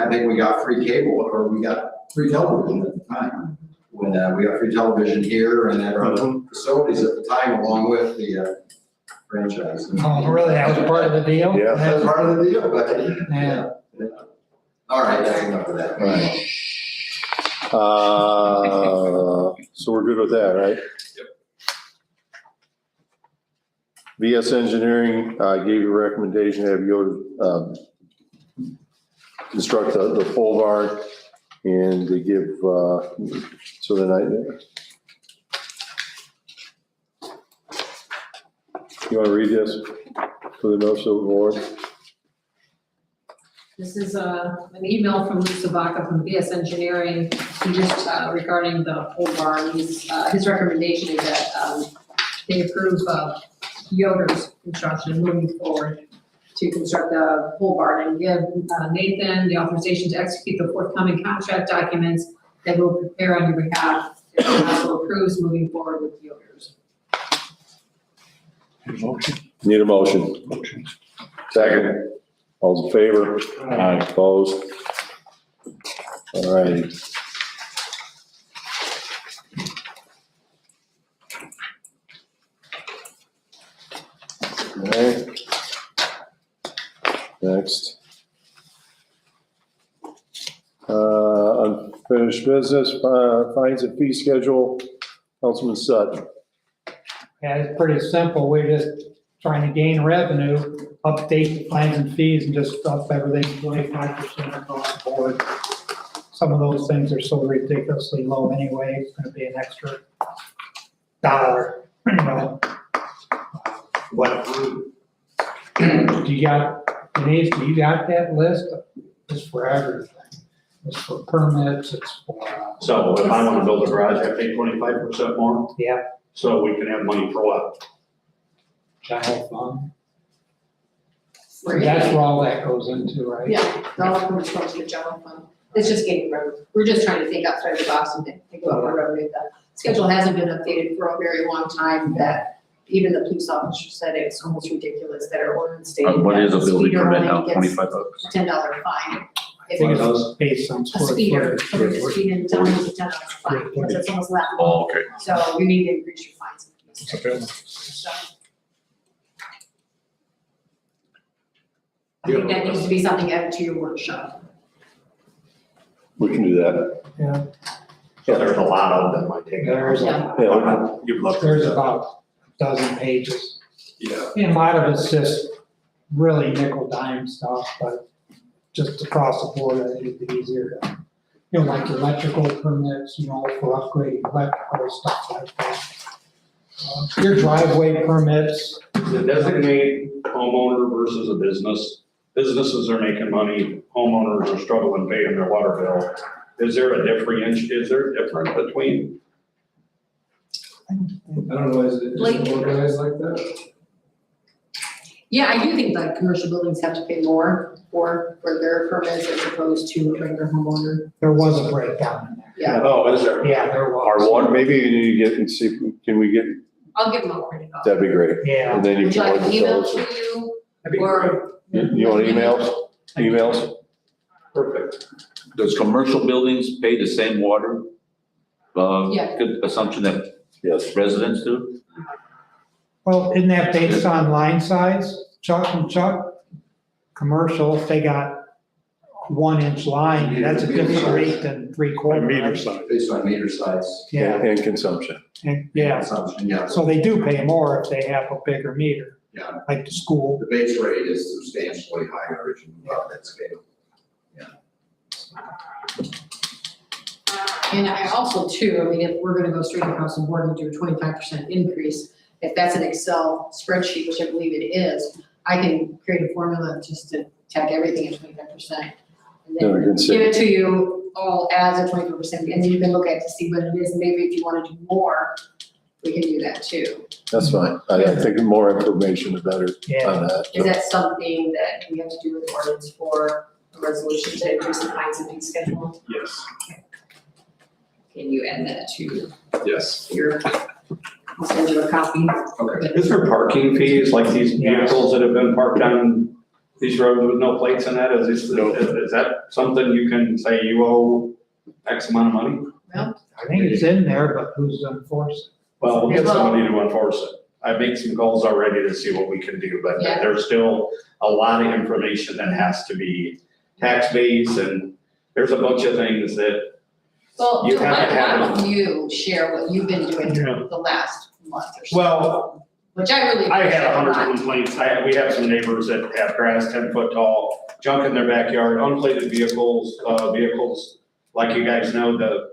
I think we got free cable, or we got free television at the time. When, we got free television here and at our facilities at the time, along with the, franchise. Oh, really, that was part of the deal? Yeah. That's part of the deal, but, Yeah. All right, that's enough of that. Right. So we're good with that, right? Yep. VS Engineering, gave you a recommendation, to have you, construct the pole barn and to give, so the night. You wanna read this for the notes of the board? This is an email from Lisa Baca from VS Engineering. He just regarding the pole barn, his recommendation is that they approve Yoder's construction moving forward to construct the pole barn and give Nathan the authorization to execute the forthcoming contract documents that will prepare on your behalf. If the council approves moving forward with Yoder's. Need a motion? Second. All's in favor? Aye. Opposed? All right. Okay. Next. Unfinished business, fines and fee schedule, Councilman Sutton. Yeah, it's pretty simple. We're just trying to gain revenue, update the fines and fees and just up everything 25% across the board. Some of those things are so ridiculously low anyway, it's gonna be an extra $1, What? You got, Denise, do you got that list? It's for everything. It's for permits, it's for, So if I wanna build a garage, I pay 25% more? Yeah. So we can have money for what? general fund. Right. That's where all that goes into, right? Yeah, all of them goes to the general fund. It's just getting revenue. We're just trying to think outside the box and think about what revenue. The schedule hasn't been updated for a very long time, that even the police officer said it's almost ridiculous that our ordinance stated. What is a that building speeder permit only now, gets $25? a $10 fine. If What it's are those? Based on a square speeder, footage. somebody that's speeding in town is a $10 fine, because it's almost laughable. Oh, okay. So you need to increase your fines. Okay. So. I think that needs to be something added to your workshop. We can do that. So there's a lot of them, I take it. There's Yeah. Yeah, You've looked. There's about a dozen pages. Yeah. And a lot of it's just really nickel dime stuff, but just across the board, I think it'd be easier to, like electrical permits, for upgrading electrical, stuff like that. Your driveway permits, To designate homeowner versus a business, businesses are making money, homeowners are struggling paying their water bill. Is there a difference between? I don't know, is it organized like that? Yeah, I do think that commercial buildings have to pay more for their permits as opposed to a regular homeowner. there was a breakdown in there. Yeah, Oh, is there? Yeah, there Our was. water, maybe you need to get and see, can we get, I'll give them a printed off. that'd be great. Yeah, And then you Would you can like look an at email those. to you That'd be great. or? You want emails? Emails? Perfect. Does commercial buildings pay the same water? Yeah. Good assumption that Yes. residents do? well, isn't that based on line size, Chuck and Chuck? Commercial, if they got 1-inch line, that's a different rate than 3/4. By meter right? size. Based on meter size. Yeah, And consumption. and, yeah, Consumption, yeah. so they do pay more if they have a bigger meter. Yeah. Like the school. The base rate is substantially higher as you move up that scale. And I also too, I mean, if we're gonna go straight across the board and do a 25% increase, if that's an Excel spreadsheet, which I believe it is, I can create a formula just to tag everything at 25%. And Yeah, we then can see. give it to you all as a 25%, and then you can look at it to see what it is, and maybe if you wanna do more, we can do that too. That's fine. I think the more information, the better Yeah. on that. Is that something that we have to do with ordinance for a resolution to increase the fines and fee schedule? Yes, Can you add that to yes. your, I'll send you a copy. Okay. Is there parking fees, like these vehicles that have been parked on these roads with no plates in that? Is that something you can say you owe X amount of money? I think it's in there, but who's to enforce it? Well, we'll get somebody to enforce it. I made some calls already to see what we can do, but Yeah. there's still a lot of information that has to be tax base, and there's a bunch of things that, Well, You why have to have don't you share what you've been doing Yeah. the last month or so? well, Which I really I appreciate had a 100 lot. complaints. We have some neighbors that have grass 10 foot tall, junk in their backyard, unplated vehicles, like you guys know, the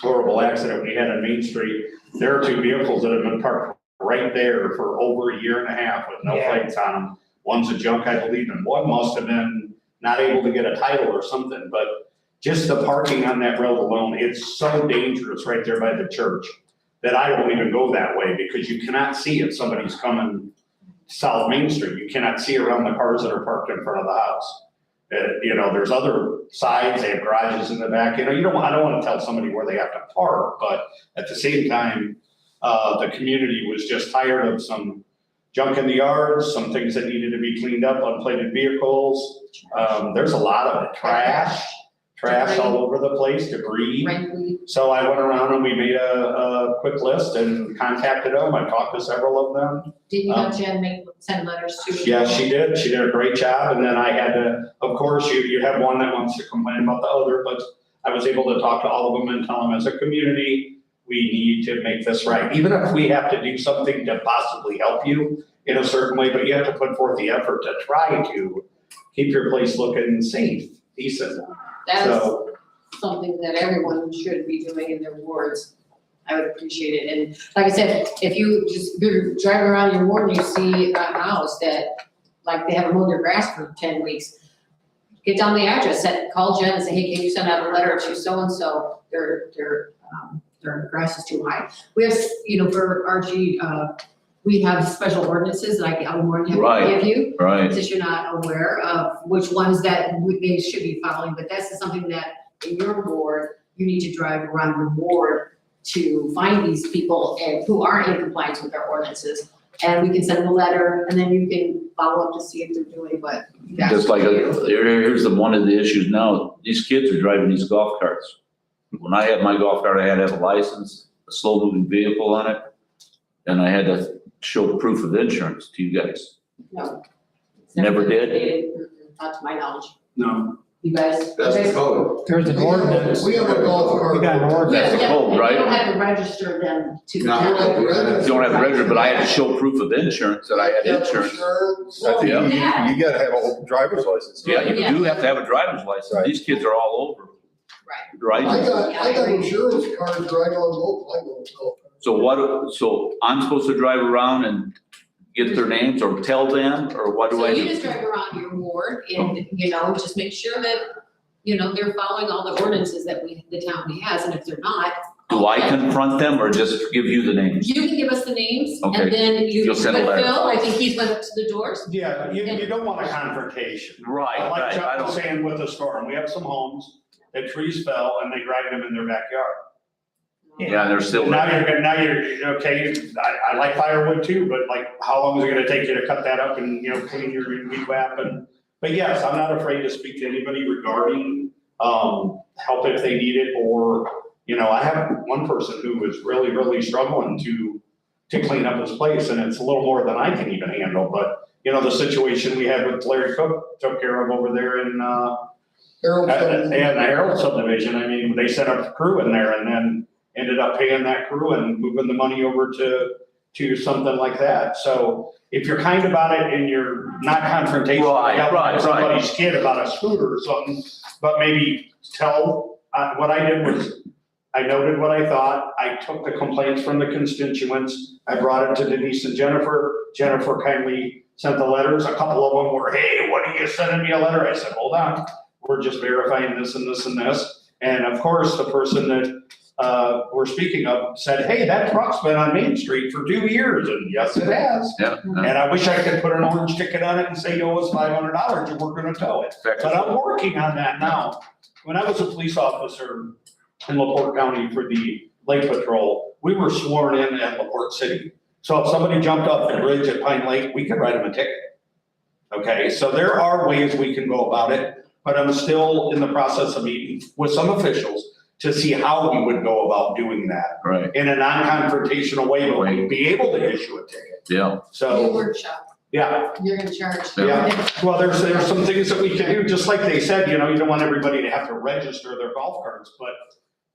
horrible accident we had on Main Street. There are 2 vehicles that have been parked right there for over a year and a half with no Yeah. plates on them. One's a junk, I believe, and one must have been not able to get a title or something, but just the parking on that road alone, it's so dangerous right there by the church that I don't even go that way because you cannot see if somebody's coming South Main Street. You cannot see around the cars that are parked in front of the house. There's other sides, they have garages in the back, I don't want to tell somebody where they have to park, but at the same time, the community was just tired of some junk in the yards, some things that needed to be cleaned up, unplated vehicles. There's a lot of it, trash all over the place, debris. Frankly, So I went around and we made a quick list and contacted them. I talked to several of them. did you have Jen send letters to? Yeah, she did. She did a great job. And then I had to, of course, you have one that wants to complain about the other, but I was able to talk to all of them and tell them as a community, we need to make this right. Even if we have to do something to possibly help you in a certain way, but you have to put forth the effort to try to keep your place looking safe, decent. That's So, something that everyone should be doing in their wards. I would appreciate it. And like I said, if you're driving around your ward and you see a house that like they haven't mowed their grass for 10 weeks. Get down the address, call Jen and say, hey, can you send out a letter to so-and-so, their grass is too high. We have, for RG, we have special ordinances that I'm more than happy to give you. Right. Since you're not aware of which ones that they should be following, but that's something that in your ward, you need to drive around your ward to find these people and who aren't in compliance with our ordinances. And we can send them a letter and then you can follow up to see if they're doing what you guys. Just like, do. here's one of the issues now, these kids are driving these golf carts. When I had my golf cart, I had to have a license, a slow moving vehicle on it, and I had to show proof of insurance to you guys. No. It's Never been did? updated, not to my knowledge. No. You guys? That's the okay? code. There's an ordinance. We have a golf cart. We got an ordinance. Yeah, That's the yeah, code, and right? You don't have to register them to. No. You don't have to register. You don't have to register, but I had to show proof of insurance that I had You have insurance. insurance. I think Yeah. you gotta have a driver's license. Yeah, you Yeah. do have to have a driver's license. Right. These kids are all over, Right. right? I got insurance cards right on both, I go, so. So I'm supposed to drive around and get their names or tell them, or what do So I you do? just drive around your ward and, just make sure that, they're following all the ordinances that the town has, and if they're not. Do I confront them or just give you the names? You can give us the names, Okay. and then You'll send a but letter. Phil, I think he's went up to the doors. Yeah, you don't want a confrontation. Right, Like right, I Chuck was don't, saying with the storm, we have some homes that trees fell and they dragged them in their backyard. yeah, they're still. Now you're, okay, I like firewood too, but like, how long is it gonna take you to cut that up and, clean your weed whap and, but yes, I'm not afraid to speak to anybody regarding, help if they need it, or, I have one person who is really, really struggling to clean up his place, and it's a little more than I can even handle, but, the situation we had with Larry Cook took care of over there in, Harold and the said- Harold subdivision, I mean, they set up a crew in there and then ended up paying that crew and moving the money over to something like that. So if you're kind about it and you're not confrontational, Right, yelling right, at right. somebody's kid about a scooter or something, but maybe tell, what I did was, I noted what I thought, I took the complaints from the constituents, I brought it to Denise and Jennifer. Jennifer kindly sent the letters, a couple of them were, hey, what are you sending me a letter? I said, hold on, we're just verifying this and this and this. And of course, the person that we're speaking of said, hey, that truck's been on Main Street for 2 years, and yes, it has. Yeah. And I wish I could put an orange ticket on it and say, you owe us $500 and we're gonna tow it. But I'm working on that now. When I was a police officer in LaPorte County for the Lake Patrol, we were sworn in at LaPorte City. So if somebody jumped off the bridge at Pine Lake, we could write them a ticket. Okay, so there are ways we can go about it, but I'm still in the process of meeting with some officials to see how we would go about doing that Right, in a non-confrontational way, but we'd be able to issue a ticket. yeah, Your So, workshop, yeah, you're gonna charge. yeah. Well, there's some things that we can do, just like they said, you don't want everybody to have to register their golf carts, but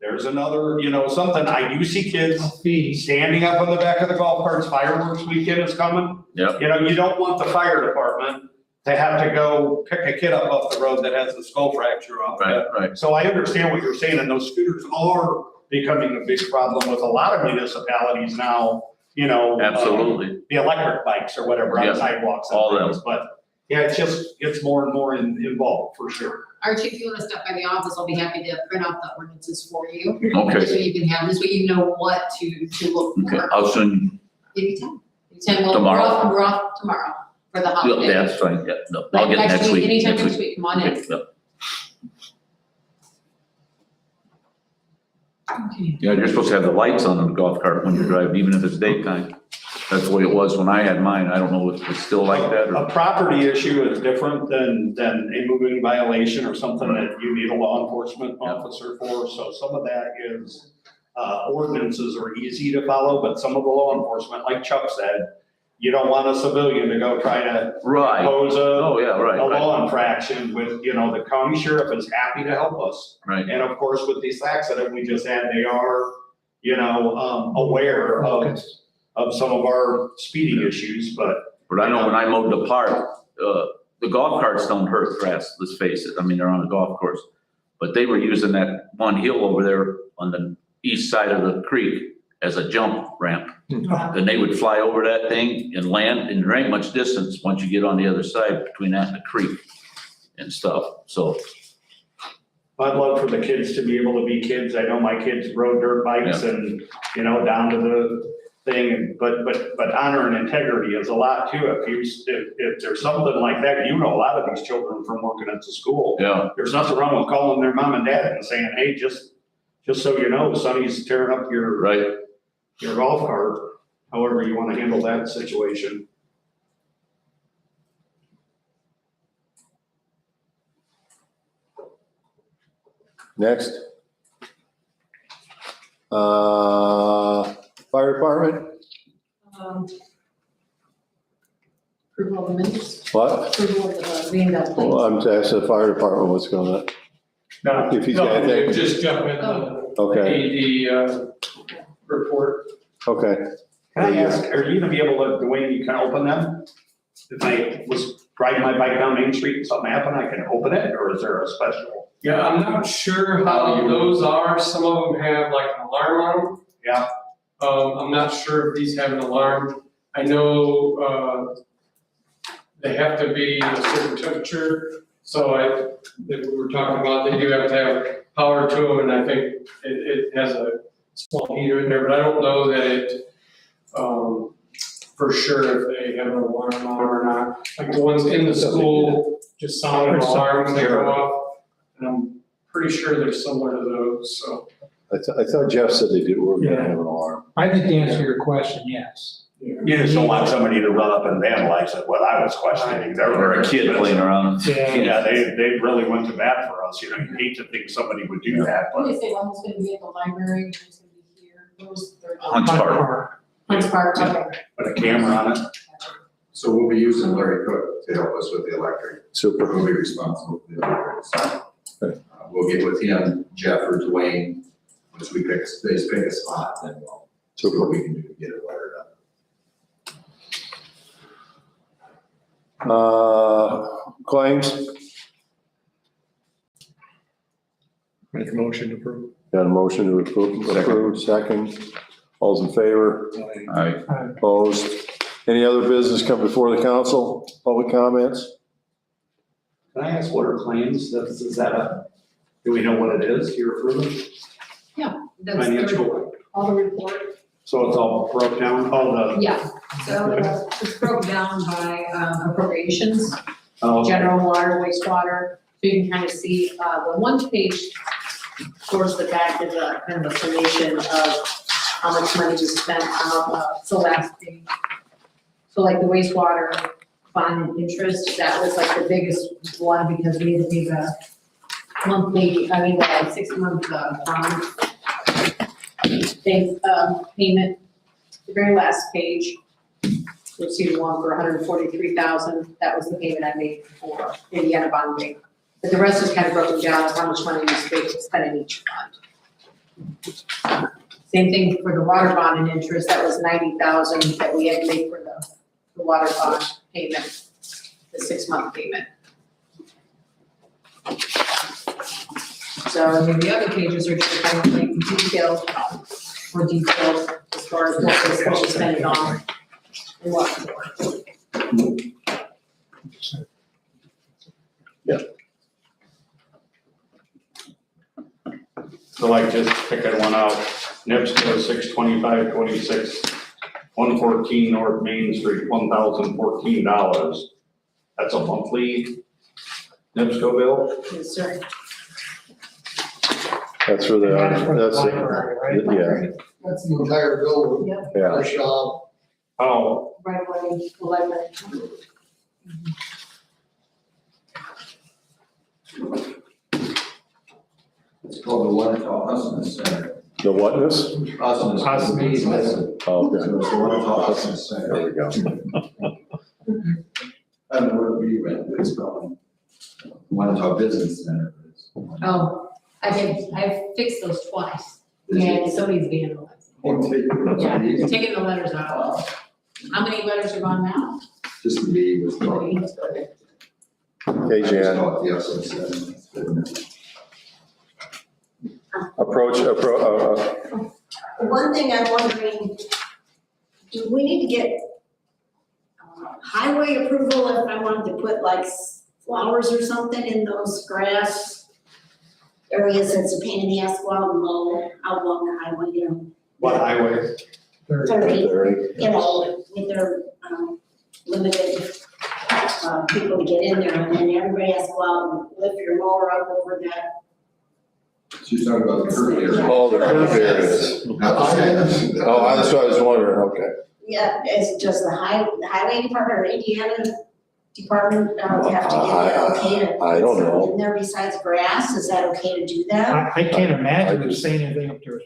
there's another, something, I do see kids Fees. standing up on the back of the golf carts, fireworks weekend is coming. Yep. You don't want the fire department to have to go pick a kid up off the road that has a skull fracture off right, it. right. So I understand what you're saying, and those scooters are becoming a big problem with a lot of municipalities now, Absolutely. the electric bikes or whatever Yeah. on sidewalks All and things, but yeah, it's more and more involved for sure. Archie, if you wanna stop by the office, I'll be happy to print out the ordinances for you. This Okay, way you can have, this way you know what to look okay, for. I'll soon, Anytime. Anytime, well, Tomorrow. we're off tomorrow for the yeah, holiday. that's fine, yeah, no, I'll But get next week. anytime next week, come on in. Okay, yeah. Yeah, you're supposed to have the lights on the golf cart when you're driving, even if it's daytime. That's the way it was when I had mine. I don't know if it's still like that or. A property issue is different than a moving violation or something that you need a law enforcement Yeah. officer for. So some of that is, ordinances are easy to follow, but some of the law enforcement, like Chuck said, you don't want a civilian to go try to Right, pose oh, yeah, right, a right, law infraction with, the county sheriff is happy to help us. right. And of course, with this accident we just had, they are, aware of some of our speeding issues, but But I know when I mowed the park, the golf carts don't hurt grass, let's face it. I mean, they're on a golf course. But they were using that one hill over there on the east side of the creek as a jump ramp. And they would fly over that thing and land, and there ain't much distance once you get on the other side between that and the creek and stuff, so. I'd love for the kids to be able to be kids. I know my kids rode dirt bikes and, you know, down to the thing, but honor and integrity is a lot too. If there's something like that, you know, a lot of these children from working at the school. Yeah. There's nothing wrong with calling their mom and dad and saying, hey, just so you know, Sonny's tearing up your Right. golf cart, however you want to handle that situation. Next. Fire department, Approval of the minutes, what? approval of the being that Well, I'm to ask the fire department what's going on. No, If he's got no, anything. just jump in Okay, the report. okay. Can I ask, are you gonna be able to, Dwayne, you can open them? If I was riding my bike down Main Street and something happened, I can open it, or is there a special? Yeah, I'm not sure how those are. Some of them have like an alarm on them. Yeah. I'm not sure if these have an alarm. I know, they have to be a certain temperature. So that we were talking about, they do have to have power to them, and I think it has a small heater in there, but I don't know that it, for sure if they have an alarm on or not. Like the ones in the school just sound an alarm when they go off. And I'm pretty sure they're similar to those, so. I thought Jeff said they did, were gonna have an alarm. I think to answer your question, yes. You just don't want somebody to run up and vandalize it, what I was questioning. There Or were a kid playing around. Yeah, they really went to bat for us, you know, you hate to think somebody would do that, What but. do they say, one was gonna be at the library, one was gonna be here, what was the third one? Hunts Park. Hunts Park, okay. Put a camera on it. So we'll be using Larry Cook to help us with the electric. Super. We'll be responsible for the electric. So, we'll get with him, Jeff or Dwayne, once we pick a spot, then we'll see what we can do to get it wired up. Claims, Make a motion to approve. got a motion to approve, second. All's in favor? All right. Opposed? Any other business come before the council? Public comments? Can I ask what are claims? Is that do we know what it is you're approving? That's the Financial. report, all the report, So it's all broke down, all the, yeah, so it's broken down by appropriations, oh, general water, wastewater, so you can kind of see, the one page towards the back is a kind of a summation of how much money was spent on, the last page. So like the wastewater bond and interest, that was like the biggest one because we had to pay the monthly, I mean, the 6 month bond payment. The very last page, you'll see the one for $143,000. That was the payment I made for Indiana bond rate. But the rest is kind of broken down of how much money we spent in each fund. Same thing for the water bond and interest. That was $90,000 that we had to make for the water bond payment, the 6 month payment. So I mean, the other pages are just kind of like detailed, more detailed as far as what we spent it on and what for. so like just picking one out, NIPSCO 62526, 114 North Main Street, $1,014. That's a monthly NIPSCO bill? Yes, sir. That's for the, That's for the that's, library, right? yeah, That's the entire building, Yep, yeah. our shop. Oh, right away, the library. It's called the Wanata Osmond Center. The whatness? Osmond. Osmond. Oh, okay. So it's the Wanata Osmond Center. There we go. I don't know where we went, but it's called Wanata Business Center. Oh, I've fixed those twice, and somebody's vandalized. Yeah, they're taking the letters out. How many letters are gone now? Just the B was. Okay, I just Jan. call it the Osmond Center. It's good enough. One thing I'm wondering, do we need to get highway approval if I wanted to put like flowers or something in those grass areas that's a pain in the ass to go out and mow out along the highway, you know? What highway? 30, 30. you know, with their limited people to get in there, and then everybody has to go out and lift your mower up over that. She's talking about the curb area. Oh, the curb areas. Oh, that's what I was wondering, okay. Yeah, does the highway department or Indiana department have to get that okay to I don't put know. something in there besides grass? Is that okay to do that? I can't imagine them saying anything up there. I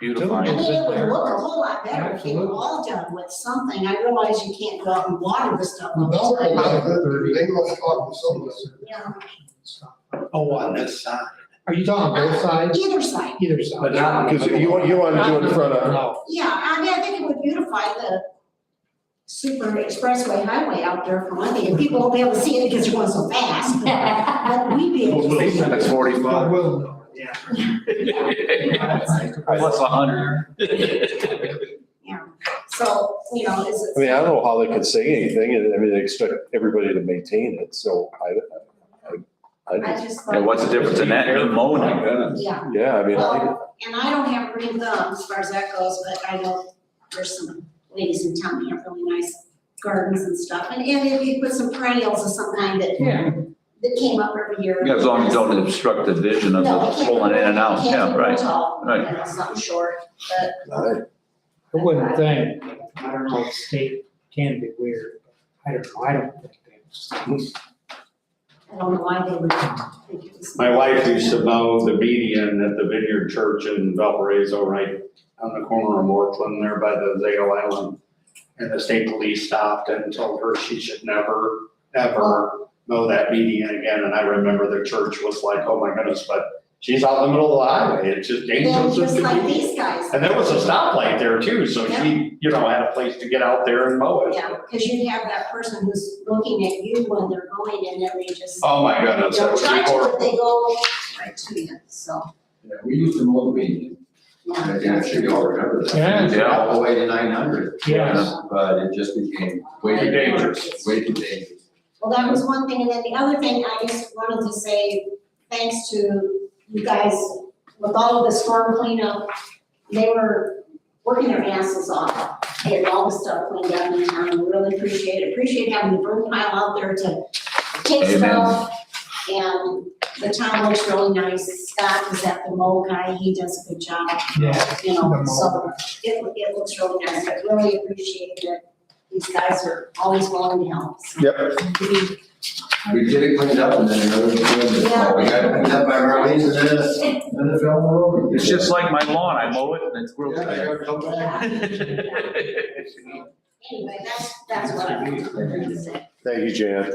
Beautifying. mean, it would look a whole lot better if they were all done with something. I realize you can't go out and water the stuff all Without the time. that, they must talk to someone. Yeah, Oh, on this side. Are you talking both sides? either side. Either side? But not- Because you want to do it in front of, No. Yeah, I mean, I think it would beautify the super expressway highway out there for one thing, and people won't be able to see it because you're going so fast. But we'd be able to see it. That's 45. Well, yeah. Plus 100. Yeah, so, you know, is I it? mean, I don't know how they could say anything, and I mean, they expect everybody to maintain it, so I I just, just And like, what's the difference in that and mowing? yeah, yeah, I mean, I, well, and I don't have a green thumb as far as that goes, but I know there's some ladies in town that have really nice gardens and stuff. And if you put some perennials of some kind that came up every year. Yeah, as long as you don't obstruct the vision of No, the it can't pulling in and out, it can't yeah, be real right. tall, right. you know, something short, but I, I wouldn't think, I don't know, state can be weird. I don't know, I don't think that's. I don't know why they would think it was. My wife used to mow the median at the Vineyard Church in Valparaiso, right on the corner of Mortland there by the Zale Island. And the state police stopped and told her she should never, ever mow that median again. And I remember the church was like, oh my goodness, but she's out in the middle of the highway. It's just They're dangerous as just like can be. these guys. And there was a stoplight there too, so she, you know, had a place to get out there and mow it. Yeah, because you'd have that person who's looking at you when they're going and then they just. Oh my goodness, that Don't would be try to, horrible. they go right to you, so, Yeah, we used to mow the median. yeah. I guess you all remember that. Yeah. Yeah. All the way to 900. Yes. But it just became way too dangerous, way too dangerous. Well, that was one thing, and then the other thing, I just wanted to say, thanks to you guys, with all of the storm cleanup, they were working their asses off, getting all the stuff cleaned up in town, we really appreciate having the burn pile out there to take Amen. stuff, and the town looks really nice, Scott is at the mow guy, he does a good job, Yeah. you know, The mow so it looks really nice, I really appreciate that these guys are always willing to help. So, yep, We get it cleaned up and then another one, we got it cleaned up by Marlene's and then it fell over. It's just like my lawn, I mow it and it's grows Yeah, I back. gotta come back. Anyway, that's what I wanted to say. thank you, Jan.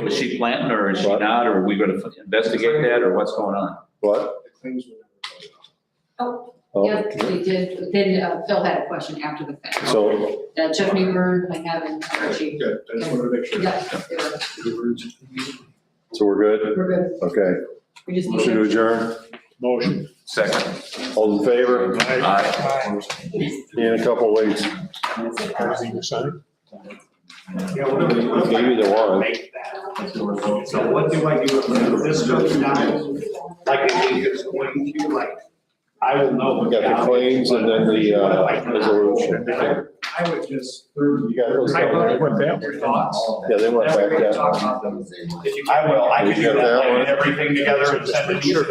Is she planting or is she not, or are we gonna investigate that, or what's going on? What? Oh, Oh, yeah, they did, then Phil had a question after the fact. so, Jeff Newburn, I have in Archie. Good, I just wanted to make sure. Yeah, they were, so we're good? we're good, Okay, we just need motion to to. adjourn, Motion. Second. all in favor? Aye. In a couple weeks. Everything assigned? Yeah, what do we Maybe the one. make that? So what do I do if this goes down, like I think it's going to, like, I will know. We got the claims and then the, resolution. I would just. You got those? I will. Went that way. Your thoughts? Yeah, they went back Talk down. about them. I will, I We can do got that, that one. like, everything together and send it to you.